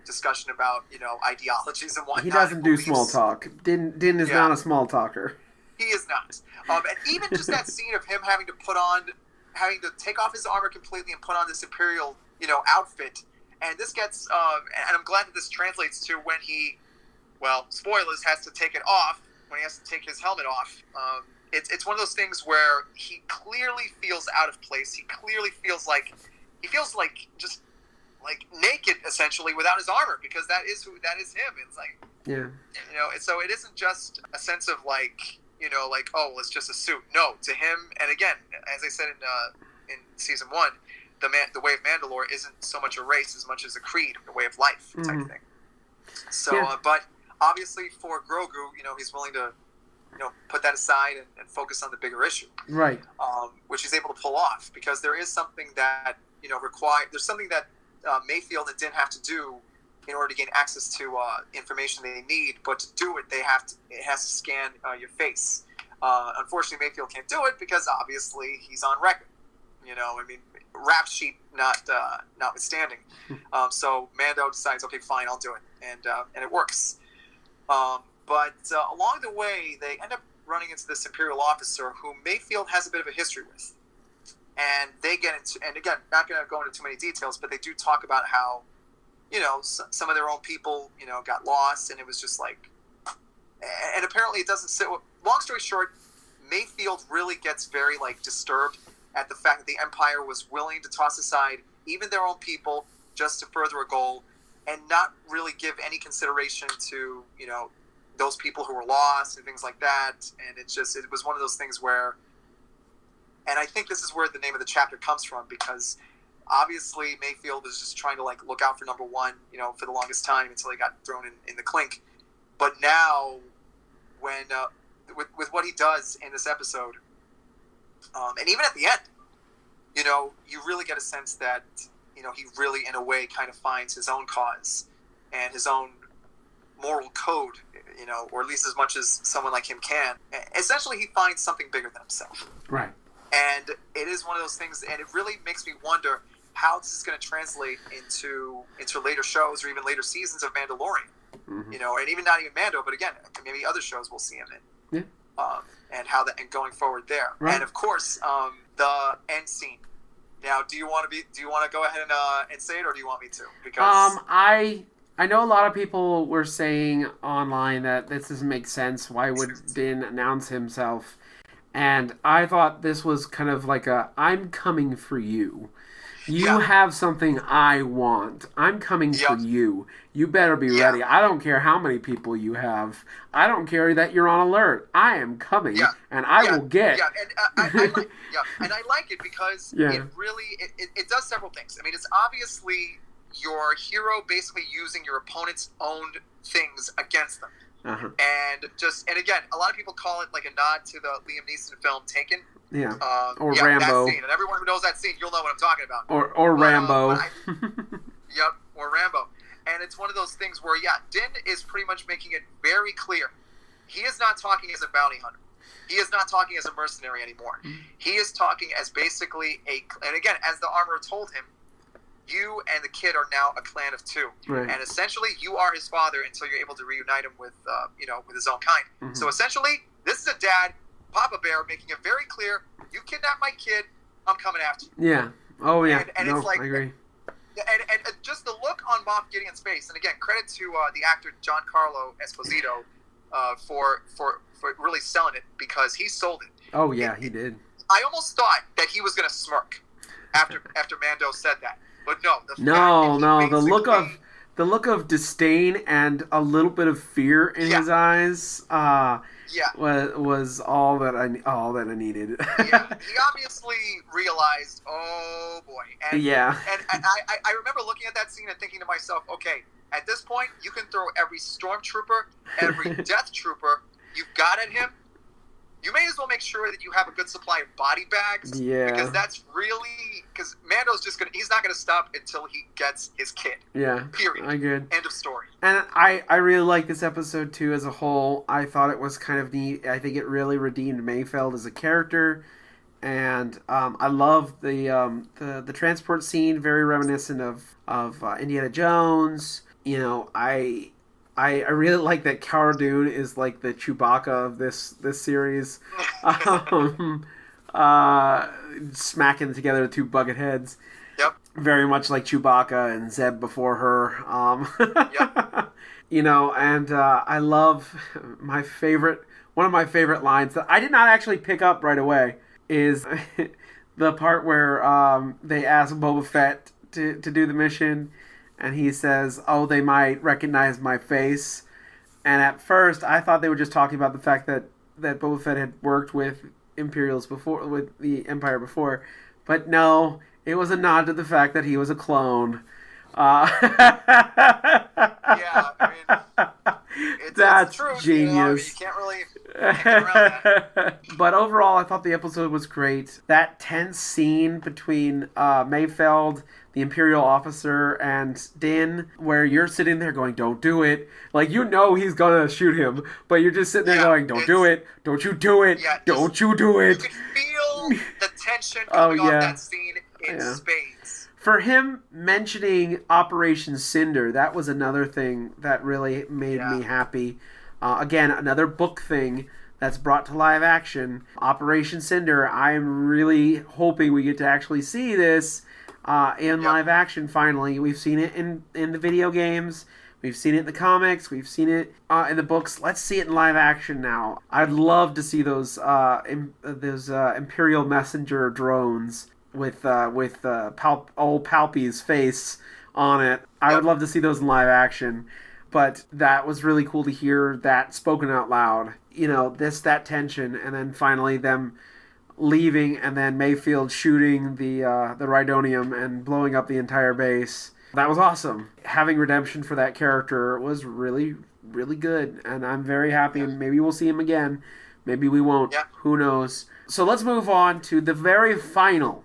discussion about ideologies and whatnot. He doesn't do small talk. Din is not a small talker. He is not. And even just that scene of him having to take off his armor completely and put on this Imperial outfit, and this gets and I'm glad that this translates to when he, well, spoilers, has to take it off, when he has to take his helmet off. It's one of those things where he clearly feels out of place. He clearly feels like just naked, essentially, without his armor, because that is him. It's so it isn't just a sense of oh, well, it's just a suit. No, to him, and again, as I said in season 1, the way of Mandalore isn't so much a race as much as a creed, a way of life type thing. So, but obviously for Grogu, he's willing to put that aside and focus on the bigger issue, right? Which he's able to pull off, because there is something that there's something that Mayfield and Din have to do in order to gain access to information they need. But to do it, it has to scan your face. Unfortunately, Mayfield can't do it because obviously he's on record. Rap sheet notwithstanding. So Mando decides, okay, fine, I'll do it, and it works. But along the way, they end up running into this Imperial officer who Mayfield has a bit of a history with. And they get into, and again, not going to go into too many details, but they do talk about how, some of their own people, got lost, and it was just and apparently it doesn't sit. Long story short, Mayfield really gets very disturbed at the fact that the Empire was willing to toss aside even their own people just to further a goal, and not really give any consideration to, those people who were lost and things like that. And it was one of those things where, and I think this is where the name of the chapter comes from, because obviously Mayfield was just trying to look out for number 1, for the longest time until he got thrown in the clink. But now, when with what he does in this episode, and even at the end, you really get a sense that he really, in a way, kind of finds his own cause and his own moral code, or at least as much as someone like him can. Essentially, he finds something bigger than himself. Right. And it is one of those things, and it really makes me wonder how this is going to translate into later shows or even later seasons of Mandalorian. Mm-hmm. And even not even Mando, but again, maybe other shows we'll see him in. Yeah. And how that and going forward there. Right. And of course, the end scene. Now, do you want to go ahead and say it, or do you want me to? Because I know a lot of people were saying online that this doesn't make sense. Why would Din announce himself? And I thought this was kind of like I'm coming for you. You have something I want. I'm coming for you. You better be ready. I don't care how many people you have. I don't care that you're on alert. I am coming, and I will get. Yeah, and I like it because it really it does several things. I mean, it's obviously your hero basically using your opponent's owned things against them. Uh-huh. And again, a lot of people call it like a nod to the Liam Neeson film Taken. Yeah. Or Rambo. That scene. And everyone who knows that scene, you'll know what I'm talking about. Or Rambo. Or Rambo. And it's one of those things where, Din is pretty much making it very clear. He is not talking as a bounty hunter. He is not talking as a mercenary anymore. He is talking as basically and again, as the armorer told him, you and the kid are now a clan of two. Right. And essentially, you are his father until you're able to reunite him with, with his own kind. Mm-hmm. So essentially, this is a dad, Papa Bear, making it very clear, you kidnapped my kid, I'm coming after you. Yeah. Oh, yeah. And no, it's like, I agree. And just the look on Moff Gideon's face, and again, credit to the actor Giancarlo Esposito for really selling it, because he sold it. Oh, yeah, he did. I almost thought that he was going to smirk after Mando said that. But no, the look of disdain and a little bit of fear in his eyes was all that I needed. He obviously realized, oh boy. And I remember looking at that scene and thinking to myself, okay, at this point you can throw every stormtrooper, every death trooper you've got at him. You may as well make sure that you have a good supply of body bags. Yeah. Because Mando's he's not going to stop until he gets his kid. Yeah. Period. I good. End of story. And I really like this episode too as a whole. I thought it was kind of neat. I think it really redeemed Mayfeld as a character. And I love the transport scene, very reminiscent of Indiana Jones. You know, I really like that Cara Dune is like the Chewbacca of this series. Smacking together two bucket heads. Yep. Very much like Chewbacca and Zeb before her. Yep. You know, and I love one of my favorite lines that I did not actually pick up right away is the part where they ask Boba Fett to do the mission. And he says, oh, they might recognize my face. And at first, I thought they were just talking about the fact that Boba Fett had worked with Imperials before, with the Empire before. But no, it was a nod to the fact that he was a clone. That's true. Genius. You can't really get around that. But overall, I thought the episode was great. That tense scene between Mayfeld, the Imperial officer, and Din, where you're sitting there going, don't do it. Like, you know he's going to shoot him, but you're just sitting there going, don't do it. Don't you do it. Don't you do it. You can feel the tension coming off that scene in spades. For him mentioning Operation Cinder, that was another thing that really made me happy. Again, another book thing that's brought to live action. Operation Cinder, I'm really hoping we get to actually see this in live action finally. We've seen it in the video games. We've seen it in the comics. We've seen it in the books. Let's see it in live action now. I'd love to see those Imperial messenger drones with old Palpy's face on it. I would love to see those in live action. But that was really cool to hear that spoken out loud. You know, that tension, and then finally them leaving, and then Mayfield shooting the Rhydonium and blowing up the entire base. That was awesome. Having redemption for that character was really, really good, and I'm very happy. And maybe we'll see him again. Maybe we won't. Yeah. Who knows? So let's move on to the very final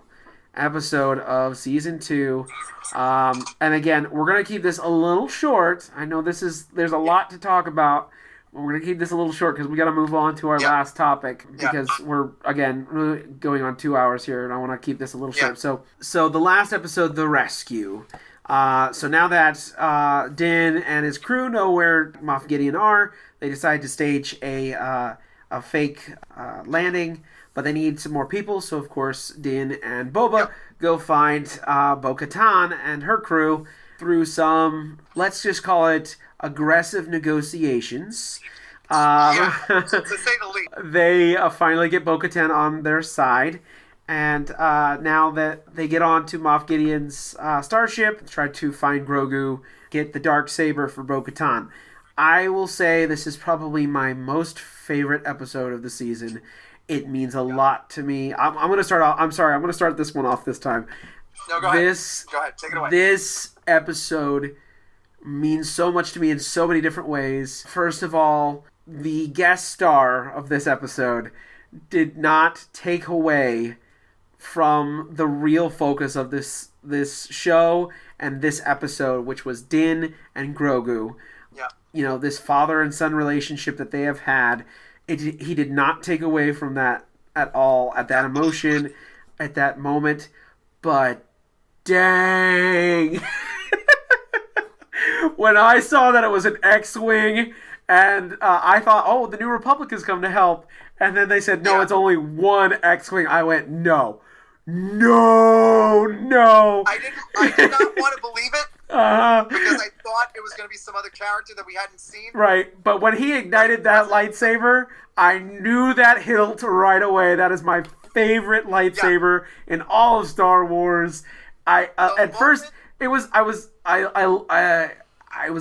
episode of season 2. And again, we're going to keep this a little short. I know there's a lot to talk about. We're going to keep this a little short because we got to move on to our last topic, because we're, again, really going on 2 hours here, and I want to keep this a little short. So the last episode, The Rescue. So now that Din and his crew know where Moff Gideon are, they decide to stage a a fake landing, but they need some more people. So of course, Din and Boba go find Bo-Katan and her crew through some, let's just call it, aggressive negotiations. To say the least. They finally get Bo-Katan on their side. And now that they get on to Moff Gideon's starship, try to find Grogu, get the Darksaber for Bo-Katan. I will say this is probably my most favorite episode of the season. It means a lot to me. I'm going to start off. I'm sorry. I'm going to start this one off this time. No, go ahead. Go ahead. Take it away. This episode means so much to me in so many different ways. First of all, the guest star of this episode did not take away from the real focus of this show and this episode, which was Din and Grogu. Yeah. You know, this father and son relationship that they have had. He did not take away from that at all, at that emotion, at that moment. But dang. When I saw that it was an X-Wing, and I thought, oh, the New Republic has come to help. And then they said, no, it's only one X-Wing. I went, no. I did not want to believe it. Because I thought it was going to be some other character that we hadn't seen. Right, but when he ignited that lightsaber, I knew that hilt right away. That is my favorite lightsaber in all of Star Wars. First I was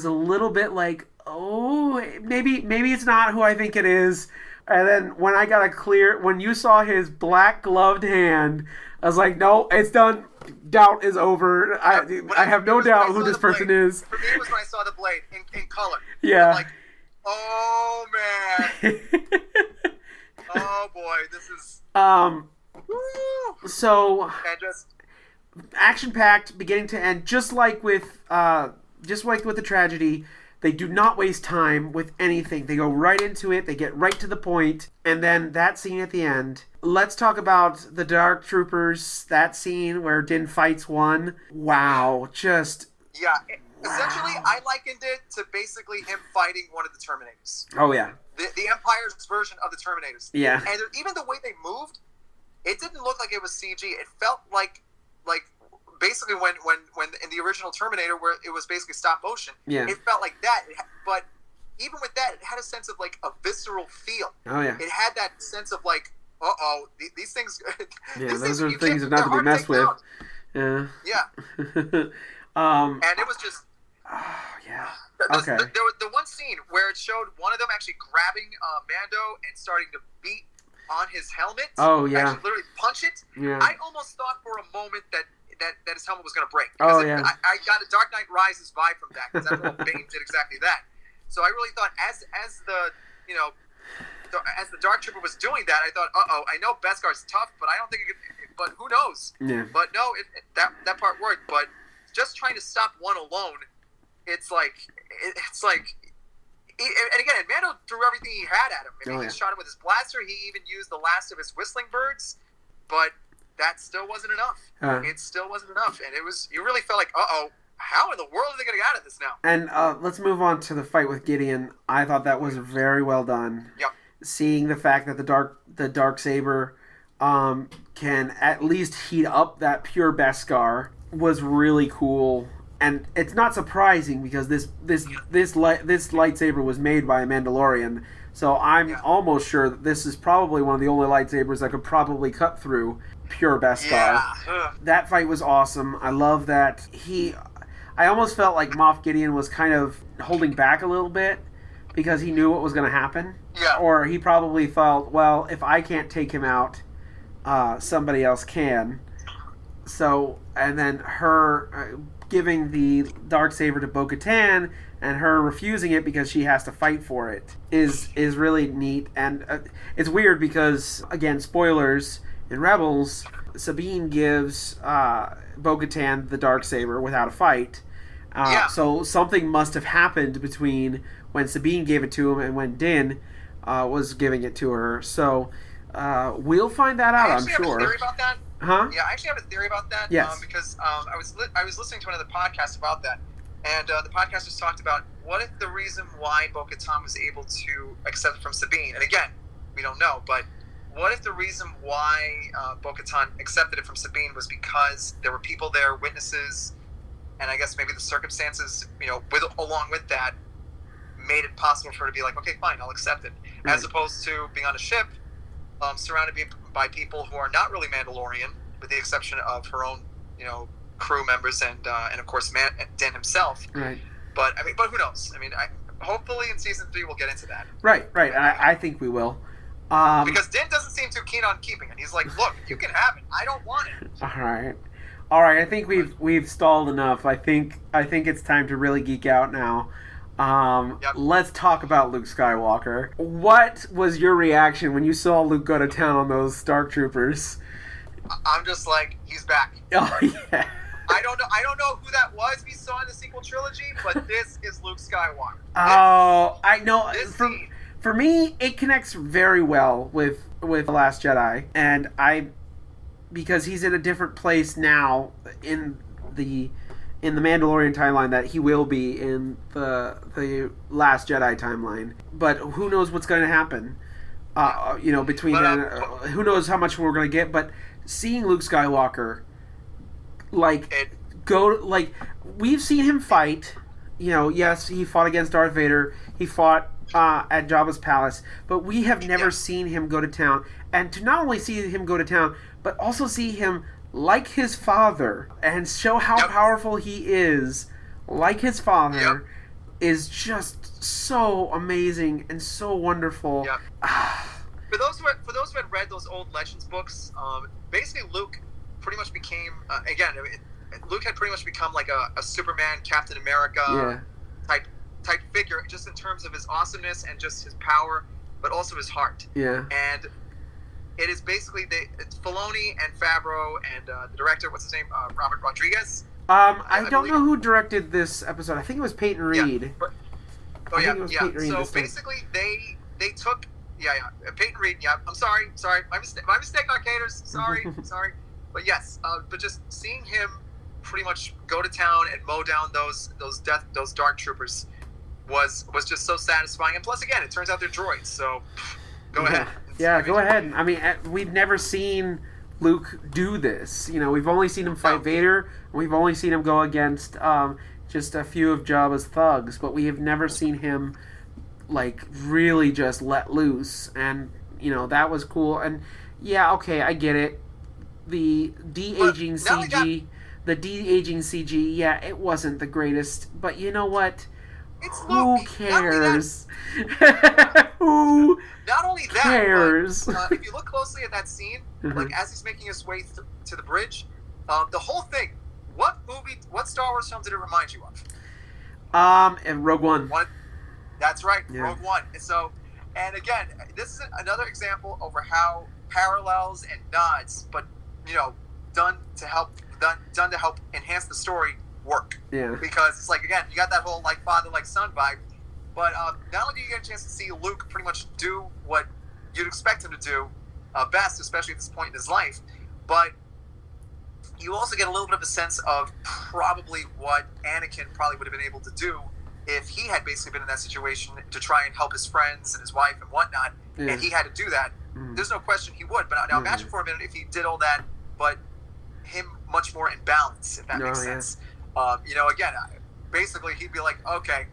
a little bit like, oh, maybe it's not who I think it is. And then when you saw his black gloved hand, I was like, no, it's done. Doubt is over. I have no doubt who this person is. For me, it was when I saw the blade in color. Yeah. I'm like, oh man. Oh boy, this is. So. Action-packed, beginning to end, just like with the tragedy. They do not waste time with anything. They go right into it. They get right to the point. And then that scene at the end. Let's talk about the Dark Troopers. That scene where Din fights one. Wow. Just... Yeah. Essentially, I likened it to basically him fighting one of the Terminators. Oh, yeah. The Empire's version of the Terminators. Yeah. And even the way they moved, it didn't look like it was CG. It felt like basically when in the original Terminator, where it was basically stop motion, it felt like that. But even with that, it had a sense of like a visceral feel. Oh yeah, it had that sense of like, these things. Yeah, those are things that not to be messed with. Yeah. Yeah. And it was just. Oh yeah. Okay. The one scene where it showed one of them actually grabbing Mando and starting to beat on his helmet. Oh yeah. Actually, literally punch it. Yeah. I almost thought for a moment that his helmet was going to break. Oh, yeah. I got a Dark Knight Rises vibe from that, because that's what Bane did exactly that. So I really thought as the Dark Trooper was doing that, I thought, I know Beskar's tough, but I don't think it could, but who knows? Yeah. But no, that part worked. But just trying to stop one alone, it's like, and again, Mando threw everything he had at him. I mean, he shot him with his blaster. He even used the last of his whistling birds, but that still wasn't enough. It still wasn't enough, and you really felt like, how in the world are they going to get out of this now? And let's move on to the fight with Gideon. I thought that was very well done. Yep. Seeing the fact that the Darksaber can at least heat up that pure Beskar was really cool. And it's not surprising because this lightsaber was made by a Mandalorian. So I'm almost sure that this is probably one of the only lightsabers that could probably cut through pure Beskar. Yeah. That fight was awesome. I love that I almost felt like Moff Gideon was kind of holding back a little bit because he knew what was going to happen. Yeah. Or he probably felt, well, if I can't take him out, somebody else can. So, and then her giving the Darksaber to Bo-Katan and her refusing it because she has to fight for it is really neat. And it's weird because, again, spoilers, in Rebels, Sabine gives Bo-Katan the Darksaber without a fight. So something must have happened between when Sabine gave it to him and when Din was giving it to her. So we'll find that out, I'm sure. I have a theory about that. Huh? Yeah, I actually have a theory about that. Yes. Because I was listening to another podcast about that, and the podcasters talked about what if the reason why Bo-Katan was able to accept from Sabine, and again, we don't know. But what if the reason why Bo-Katan accepted it from Sabine was because there were people there, witnesses, and I guess maybe the circumstances, along with that, made it possible for her to be like, okay, fine, I'll accept it, as opposed to being on a ship, surrounded by people who are not really Mandalorian, with the exception of her own, crew members and of course Dan himself. Right. But who knows? I mean, hopefully in season 3 we'll get into that. Right. I think we will. Because Din doesn't seem too keen on keeping it. He's like, look, you can have it. I don't want it. All right. I think we've stalled enough. I think it's time to really geek out now. Let's talk about Luke Skywalker. What was your reaction when you saw Luke go to town on those Stark Troopers? I'm just like, he's back. Oh yeah. I don't know who that was we saw in the sequel trilogy, but this is Luke Skywalker. I know. Scene. For me, it connects very well with The Last Jedi, and because he's in a different place now in the Mandalorian timeline that he will be in the Last Jedi timeline. But who knows what's going to happen? Between then, who knows how much we're going to get? But seeing Luke Skywalker, we've seen him fight. Yes, he fought against Darth Vader. He fought at Jabba's palace, but we have never seen him go to town. And to not only see him go to town, but also see him like his father and show how powerful he is, like his father, is just so amazing and so wonderful. Yep. For those who had read those old Legends books, basically Luke pretty much became Luke had pretty much become like a Superman, Captain America type figure, just in terms of his awesomeness and just his power, but also his heart. Yeah. And it is basically it's Filoni and Favreau and the director, what's his name, Robert Rodriguez. I don't know who directed this episode. I think it was Peyton Reed. So basically, they took Peyton Reed. Yeah, I'm sorry, my mistake, arcaders. Sorry. But yes, but just seeing him pretty much go to town and mow down those Dark Troopers was just so satisfying. And plus, again, it turns out they're droids. So go ahead. Yeah, go ahead. I mean, we've never seen Luke do this. We've only seen him fight Vader, and we've only seen him go against just a few of Jabba's thugs, but we have never seen him really just let loose, and that was cool. And I get it. The de-aging CG, it wasn't the greatest, but you know what? It's Who cares? Who Not only that, cares? But, if you look closely at that scene, as he's making his way to the bridge, the whole thing, what Star Wars film did it remind you of? And Rogue One. That's right, Yeah. Rogue One. And again, this is another example over how parallels and nods, but done to help enhance the story work. Yeah. Because it's again, you got that whole father son vibe, but not only do you get a chance to see Luke pretty much do what you'd expect him to do best, especially at this point in his life, but you also get a little bit of a sense of probably what Anakin probably would have been able to do if he had basically been in that situation to try and help his friends and his wife and whatnot, and he had to do that. There's no question he would. But now imagine for a minute if he did all that, but him much more in balance, if that makes sense. Again, basically he'd be like, okay,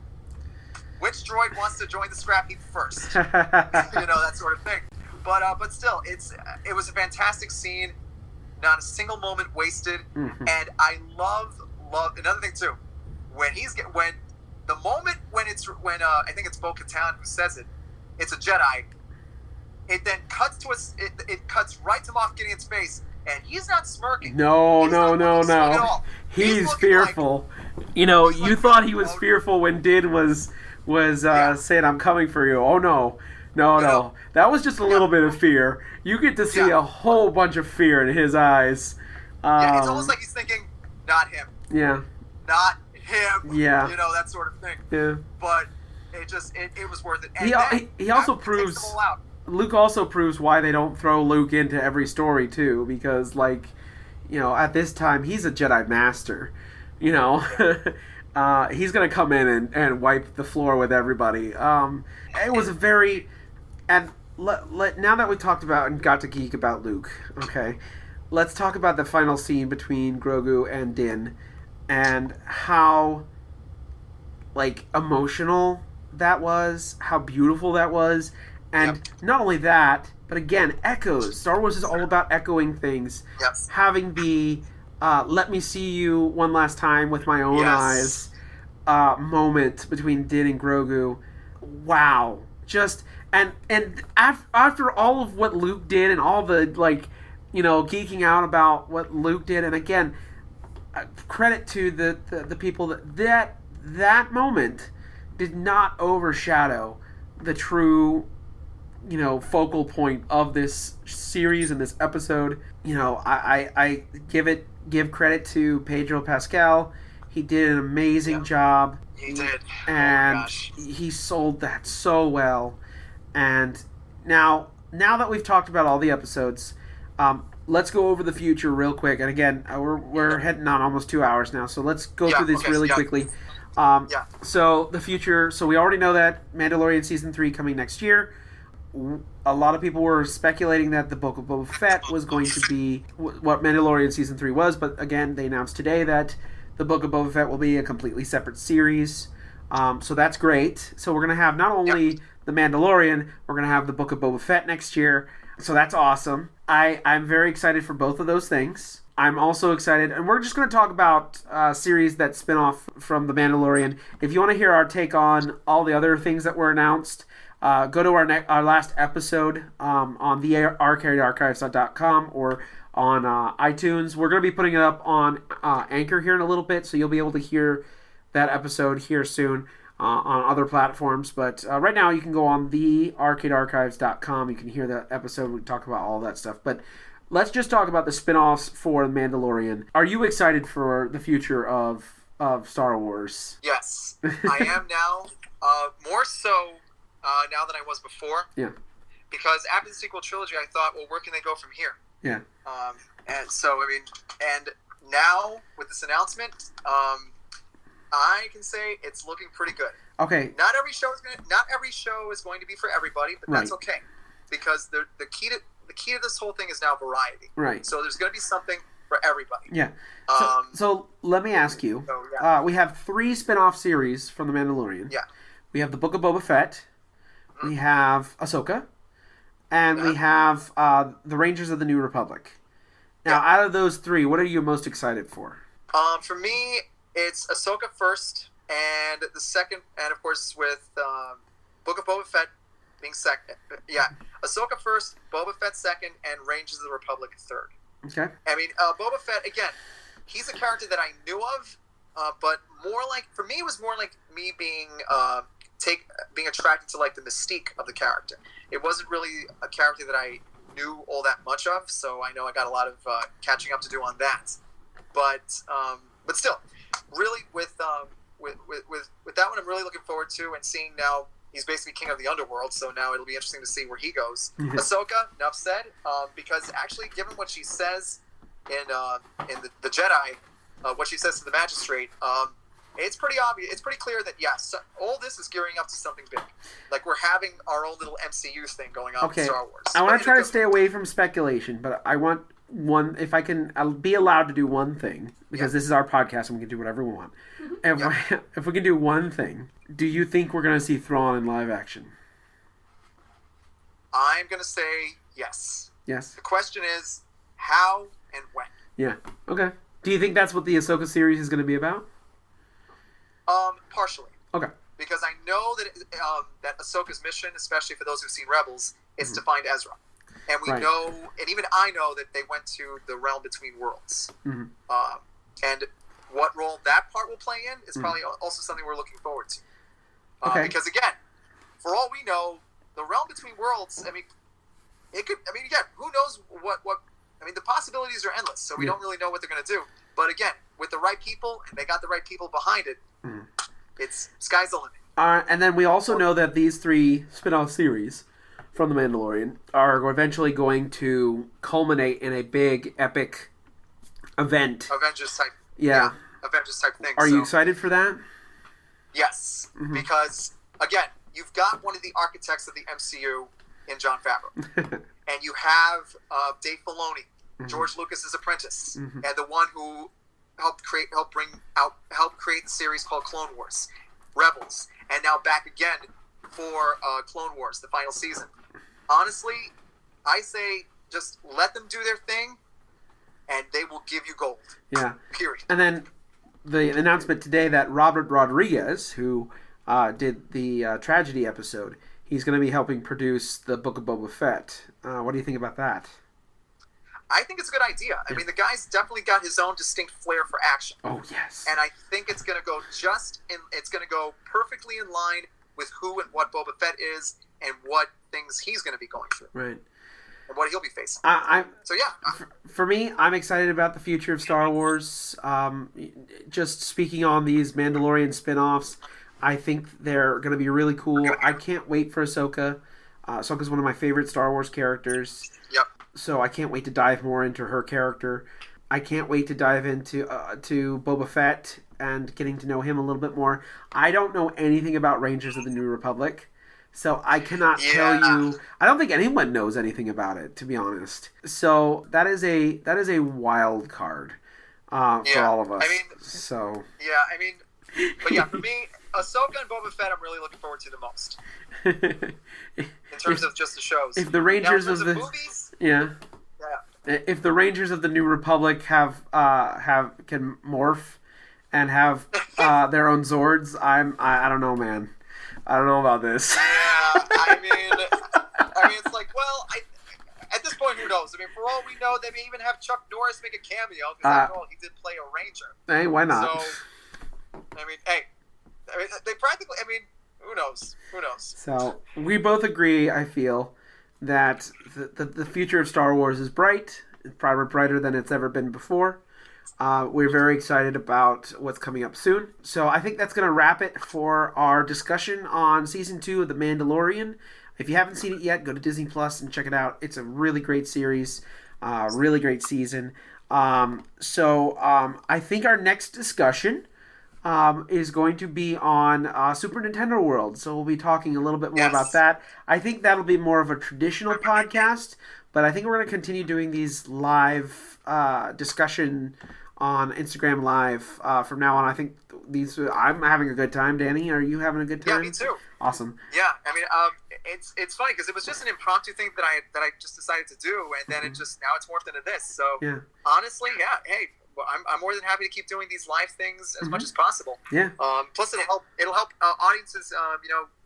which droid wants to join the scrap heap first? That sort of thing. But still, it was a fantastic scene. Not a single moment wasted. And I love another thing too. When I think it's Bo-Katan who says it, it's a Jedi. It then cuts to it cuts right to Moff Gideon's face, and he's not smirking. No. He's fearful. You thought he was fearful when Din was saying, "I'm coming for you." Oh no. That was just a little bit of fear. You get to see a whole bunch of fear in his eyes. It's almost like he's thinking, "Not him." Yeah. Not him. Yeah. That sort of thing. Yeah. But it was worth it. And he also proves. Luke also proves why they don't throw Luke into every story too, because at this time he's a Jedi Master. He's gonna come in and wipe the floor with everybody. It was and now that we talked about and got to geek about Luke, okay, let's talk about the final scene between Grogu and Din, and how, like, emotional that was, how beautiful that was, and not only that, but again, echoes. Star Wars is all about echoing things. Yep. Having the "let me see you one last time with my own eyes" moment between Din and Grogu. Wow, just and after all of what Luke did and all the, like, you know, geeking out about what Luke did, and again, credit to the people that moment did not overshadow the true, you know, focal point of this series and this episode. You know, I give credit to Pedro Pascal. He did an amazing job. He did. And he sold that so well. And now that we've talked about all the episodes, let's go over the future real quick. And again, we're heading on almost 2 hours now, so let's go through this really quickly. So the future. So we already know that Mandalorian Season 3 coming next year. A lot of people were speculating that the Book of Boba Fett was going to be what Mandalorian Season 3 was, but again, they announced today that the Book of Boba Fett will be a completely separate series. So that's great. So we're going to have not only the Mandalorian, we're going to have the Book of Boba Fett next year. So that's awesome. I'm very excited for both of those things. I'm also excited, and we're just going to talk about series that spin off from The Mandalorian. If you want to hear our take on all the other things that were announced, go to our last episode on the arcadearchives.com or on iTunes. We're going to be putting it up on Anchor here in a little bit, so you'll be able to hear that episode here soon on other platforms. But right now, you can go on the arcadearchives.com. You can hear that episode. We talk about all that stuff. But let's just talk about the spin-offs for The Mandalorian. Are you excited for the future of Star Wars? Yes, I am now. More so now than I was before. Yeah. Because after the sequel trilogy, I thought, well, where can they go from here? Yeah. And so, I mean, and now with this announcement, I can say it's looking pretty good. Okay. Not every show is going to be for everybody, but that's okay, because the key to this whole thing is now variety. Right. So there's going to be something for everybody. Yeah. So let me ask you. We have 3 spin-off series from The Mandalorian. Yeah. We have the Book of Boba Fett. Mm-hmm. We have Ahsoka. And we have the Rangers of the New Republic. Now, out of those 3, what are you most excited for? For me, it's Ahsoka first, and the second, and of course with Book of Boba Fett being second. Yeah, Ahsoka first, Boba Fett second, and Rangers of the Republic third. Okay. I mean, Boba Fett, again, he's a character that I knew of, but more like, for me, it was more like me being attracted to, like, the mystique of the character. It wasn't really a character that I knew all that much of, so I know I got a lot of catching up to do on that. But still, really with that one, I'm really looking forward to, and seeing now he's basically king of the underworld. So now it'll be interesting to see where he goes. Mm-hmm. Ahsoka, enough said, because actually, given what she says in the Jedi, what she says to the magistrate, it's pretty obvious. It's pretty clear that all this is gearing up to something big. Like, we're having our own little MCU thing going on with Star Wars. I want to try to stay away from speculation, but I want one. If I can, I'll be allowed to do one thing, because this is our podcast and we can do whatever we want. If we can do one thing, do you think we're going to see Thrawn in live action? I'm going to say yes. Yes. The question is how and when. Yeah. Okay. Do you think that's what the Ahsoka series is going to be about? Partially. Okay. Because I know that that Ahsoka's mission, especially for those who've seen Rebels, is to find Ezra. And we know, and even I know, that they went to the realm between worlds. Mm-hmm. And what role that part will play in is probably also something we're looking forward to. Because again, for all we know, the realm between worlds, I mean, it could, I mean, again, who knows what I mean, the possibilities are endless, so we don't really know what they're going to do. But again, with the right people, and they got the right people behind it, it's sky's the limit. And then we also know that these 3 spin-off series from The Mandalorian are eventually going to culminate in a big, epic event. Avengers type. Yeah. Avengers type thing. Are you excited for that? Yes. Mm-hmm. Because, again, you've got one of the architects of the MCU in Jon Favreau. And you have Dave Filoni, George Lucas's apprentice, and the one who helped create the series called Clone Wars, Rebels, and now back again for Clone Wars, the final season. Honestly, I say just let them do their thing, and they will give you gold. Yeah. Period. And then the announcement today that Robert Rodriguez, who did the tragedy episode, he's going to be helping produce the Book of Boba Fett. What do you think about that? I think it's a good idea. I mean, the guy's definitely got his own distinct flair for action. Oh, yes. And I think it's going to go it's going to go perfectly in line with who and what Boba Fett is and what things he's going to be going through. Right. And what he'll be facing. So, yeah. For me, I'm excited about the future of Star Wars. Just speaking on these Mandalorian spin-offs, I think they're going to be really cool. I can't wait for Ahsoka. Ahsoka's one of my favorite Star Wars characters. Yep. So I can't wait to dive more into her character. I can't wait to dive into to Boba Fett and getting to know him a little bit more. I don't know anything about Rangers of the New Republic, so I cannot tell you. I don't think anyone knows anything about it, to be honest. So that is a wild card for all of us. I mean, so but yeah, for me, Ahsoka and Boba Fett, I'm really looking forward to the most in terms of just the shows. If the Rangers now, of the movies, if the Rangers of the New Republic can morph and have their own Zords, I don't know, man. I don't know about this. Yeah, I mean, it's like, well, at this point, who knows? I mean, for all we know, they may even have Chuck Norris make a cameo because after all, he did play a Ranger. Hey, why not? So, I mean, they practically. I mean, who knows? Who knows? So we both agree, I feel, that the future of Star Wars is bright. It's probably brighter than it's ever been before. We're very excited about what's coming up soon. So I think that's going to wrap it for our discussion on Season 2 of The Mandalorian. If you haven't seen it yet, go to Disney Plus and check it out. It's a really great series, really great season. So I think our next discussion is going to be on Super Nintendo World. So we'll be talking a little bit more about that. I think that'll be more of a traditional podcast, but I think we're going to continue doing these live discussion on Instagram Live from now on. I think I'm having a good time. Danny, are you having a good time? Yeah, me too. Awesome. Yeah, I mean, it's funny because it was just an impromptu thing that I just decided to do, and then now it's morphed into this. So honestly, hey, well, I'm more than happy to keep doing these live things as much as possible. Yeah. Plus, it'll help audiences,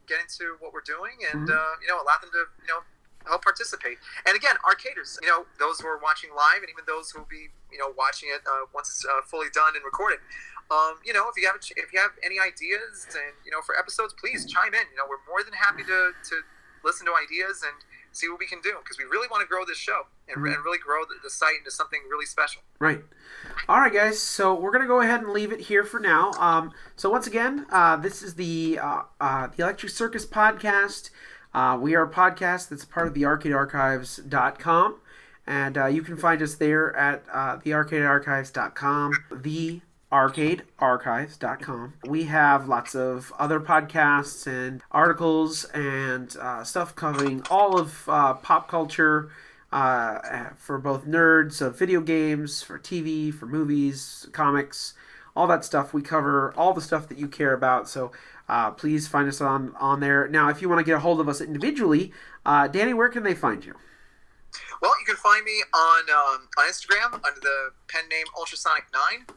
get into what we're doing, and allow them to help participate. And again, arcaders, those who are watching live, and even those who will be watching it once it's fully done and recorded. If you have any ideas and for episodes, please chime in. We're more than happy to listen to ideas and see what we can do, because we really want to grow this show and really grow the site into something really special. Right. All right, guys. So we're going to go ahead and leave it here for now. So once again, this is the Electric Circus podcast. We are a podcast that's part of the ArcadeArchives.com, and you can find us there at thearcadearchives.com, thearcadearchives.com. We have lots of other podcasts and articles and stuff covering all of pop culture for both nerds of video games, for TV, for movies, comics, all that stuff. We cover all the stuff that you care about, so please find us on there. Now, if you want to get a hold of us individually, Danny, where can they find you? Well, you can find me on Instagram under the pen name Ultrasonic9,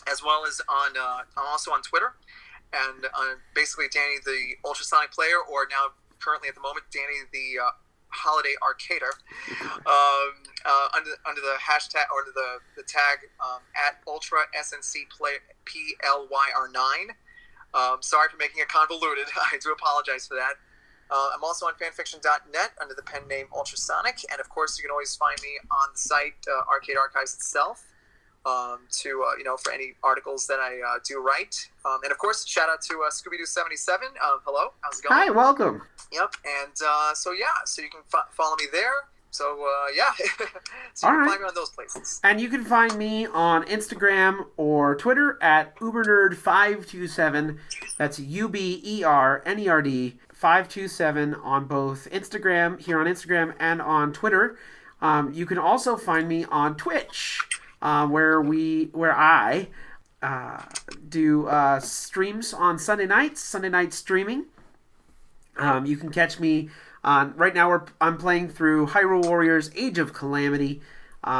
as well as I'm also on Twitter, and basically Danny the Ultrasonic Player, or now currently at the moment Danny the Holiday Arcader, under the hashtag or under the tag at Ultra SNC PLYR9. Sorry for making it convoluted. I do apologize for that. I'm also on fanfiction.net under the pen name Ultrasonic, and of course you can always find me on the site Arcade Archives itself for any articles that I do write. And of course, shout out to Scooby-Doo77. Hello, how's it going? Hi, welcome. Yep, and so you can follow me there. So, so you can find me on those places. And you can find me on Instagram or Twitter at UberNerd527. That's UberNerd J527 on both here on Instagram and on Twitter. You can also find me on Twitch, where I do streams on Sunday night streaming. You can catch me on, right now I'm playing through Hyrule Warriors Age of Calamity.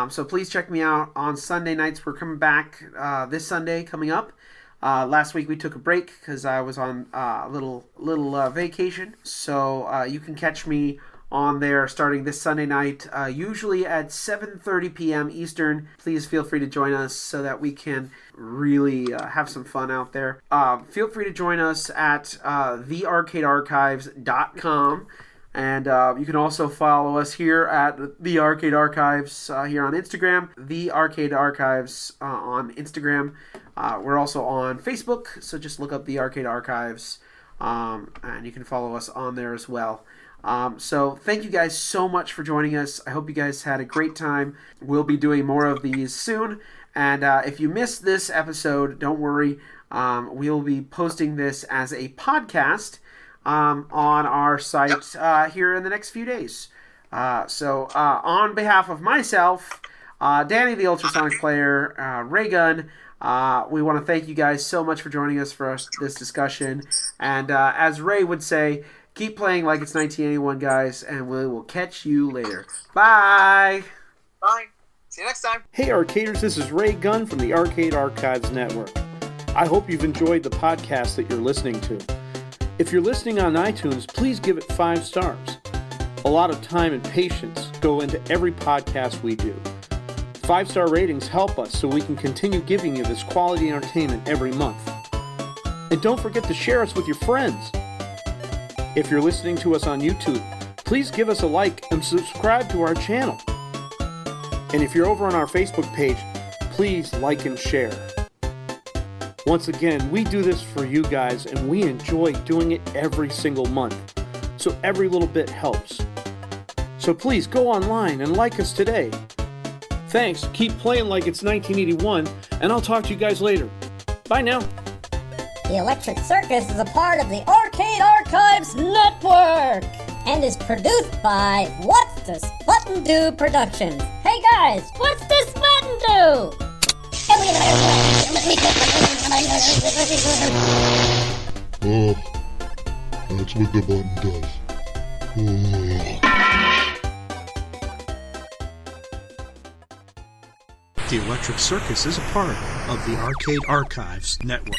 So please check me out on Sunday nights. We're coming back this Sunday coming up. Last week we took a break because I was on a little vacation. So you can catch me on there starting this Sunday night, usually at 7:30 p.m. Eastern. Please feel free to join us so that we can really have some fun out there. Feel free to join us at thearcadearchives.com. And you can also follow us here at The Arcade Archives here on Instagram, The Arcade Archives on Instagram. We're also on Facebook, so just look up The Arcade Archives, and you can follow us on there as well. So thank you guys so much for joining us. I hope you guys had a great time. We'll be doing more of these soon. And if you missed this episode, don't worry. We'll be posting this as a podcast on our site here in the next few days. So on behalf of myself, Danny the Ultrasonic Player, Ray Gunn, we want to thank you guys so much for joining us for this discussion. And as Ray would say, keep playing like it's 1981, guys, and we will catch you later. Bye! Bye. See you next time. Hey Arcaders, this is Ray Gunn from the Arcade Archives Network. I hope you've enjoyed the podcast that you're listening to. If you're listening on iTunes, please give it 5 stars. A lot of time and patience go into every podcast we do. 5-star ratings help us so we can continue giving you this quality entertainment every month. And don't forget to share us with your friends. If you're listening to us on YouTube, please give us a like and subscribe to our channel. And if you're over on our Facebook page, please like and share. Once again, we do this for you guys, and we enjoy doing it every single month. So every little bit helps. So please go online and like us today. Thanks, keep playing like it's 1981, and I'll talk to you guys later. Bye now. The Electric Circus is a part of the Arcade Archives Network and is produced by What's This Button Do Productions. Hey guys, what's this button do? Oh, that's what the button does. Oh. The Electric Circus is a part of the Arcade Archives Network.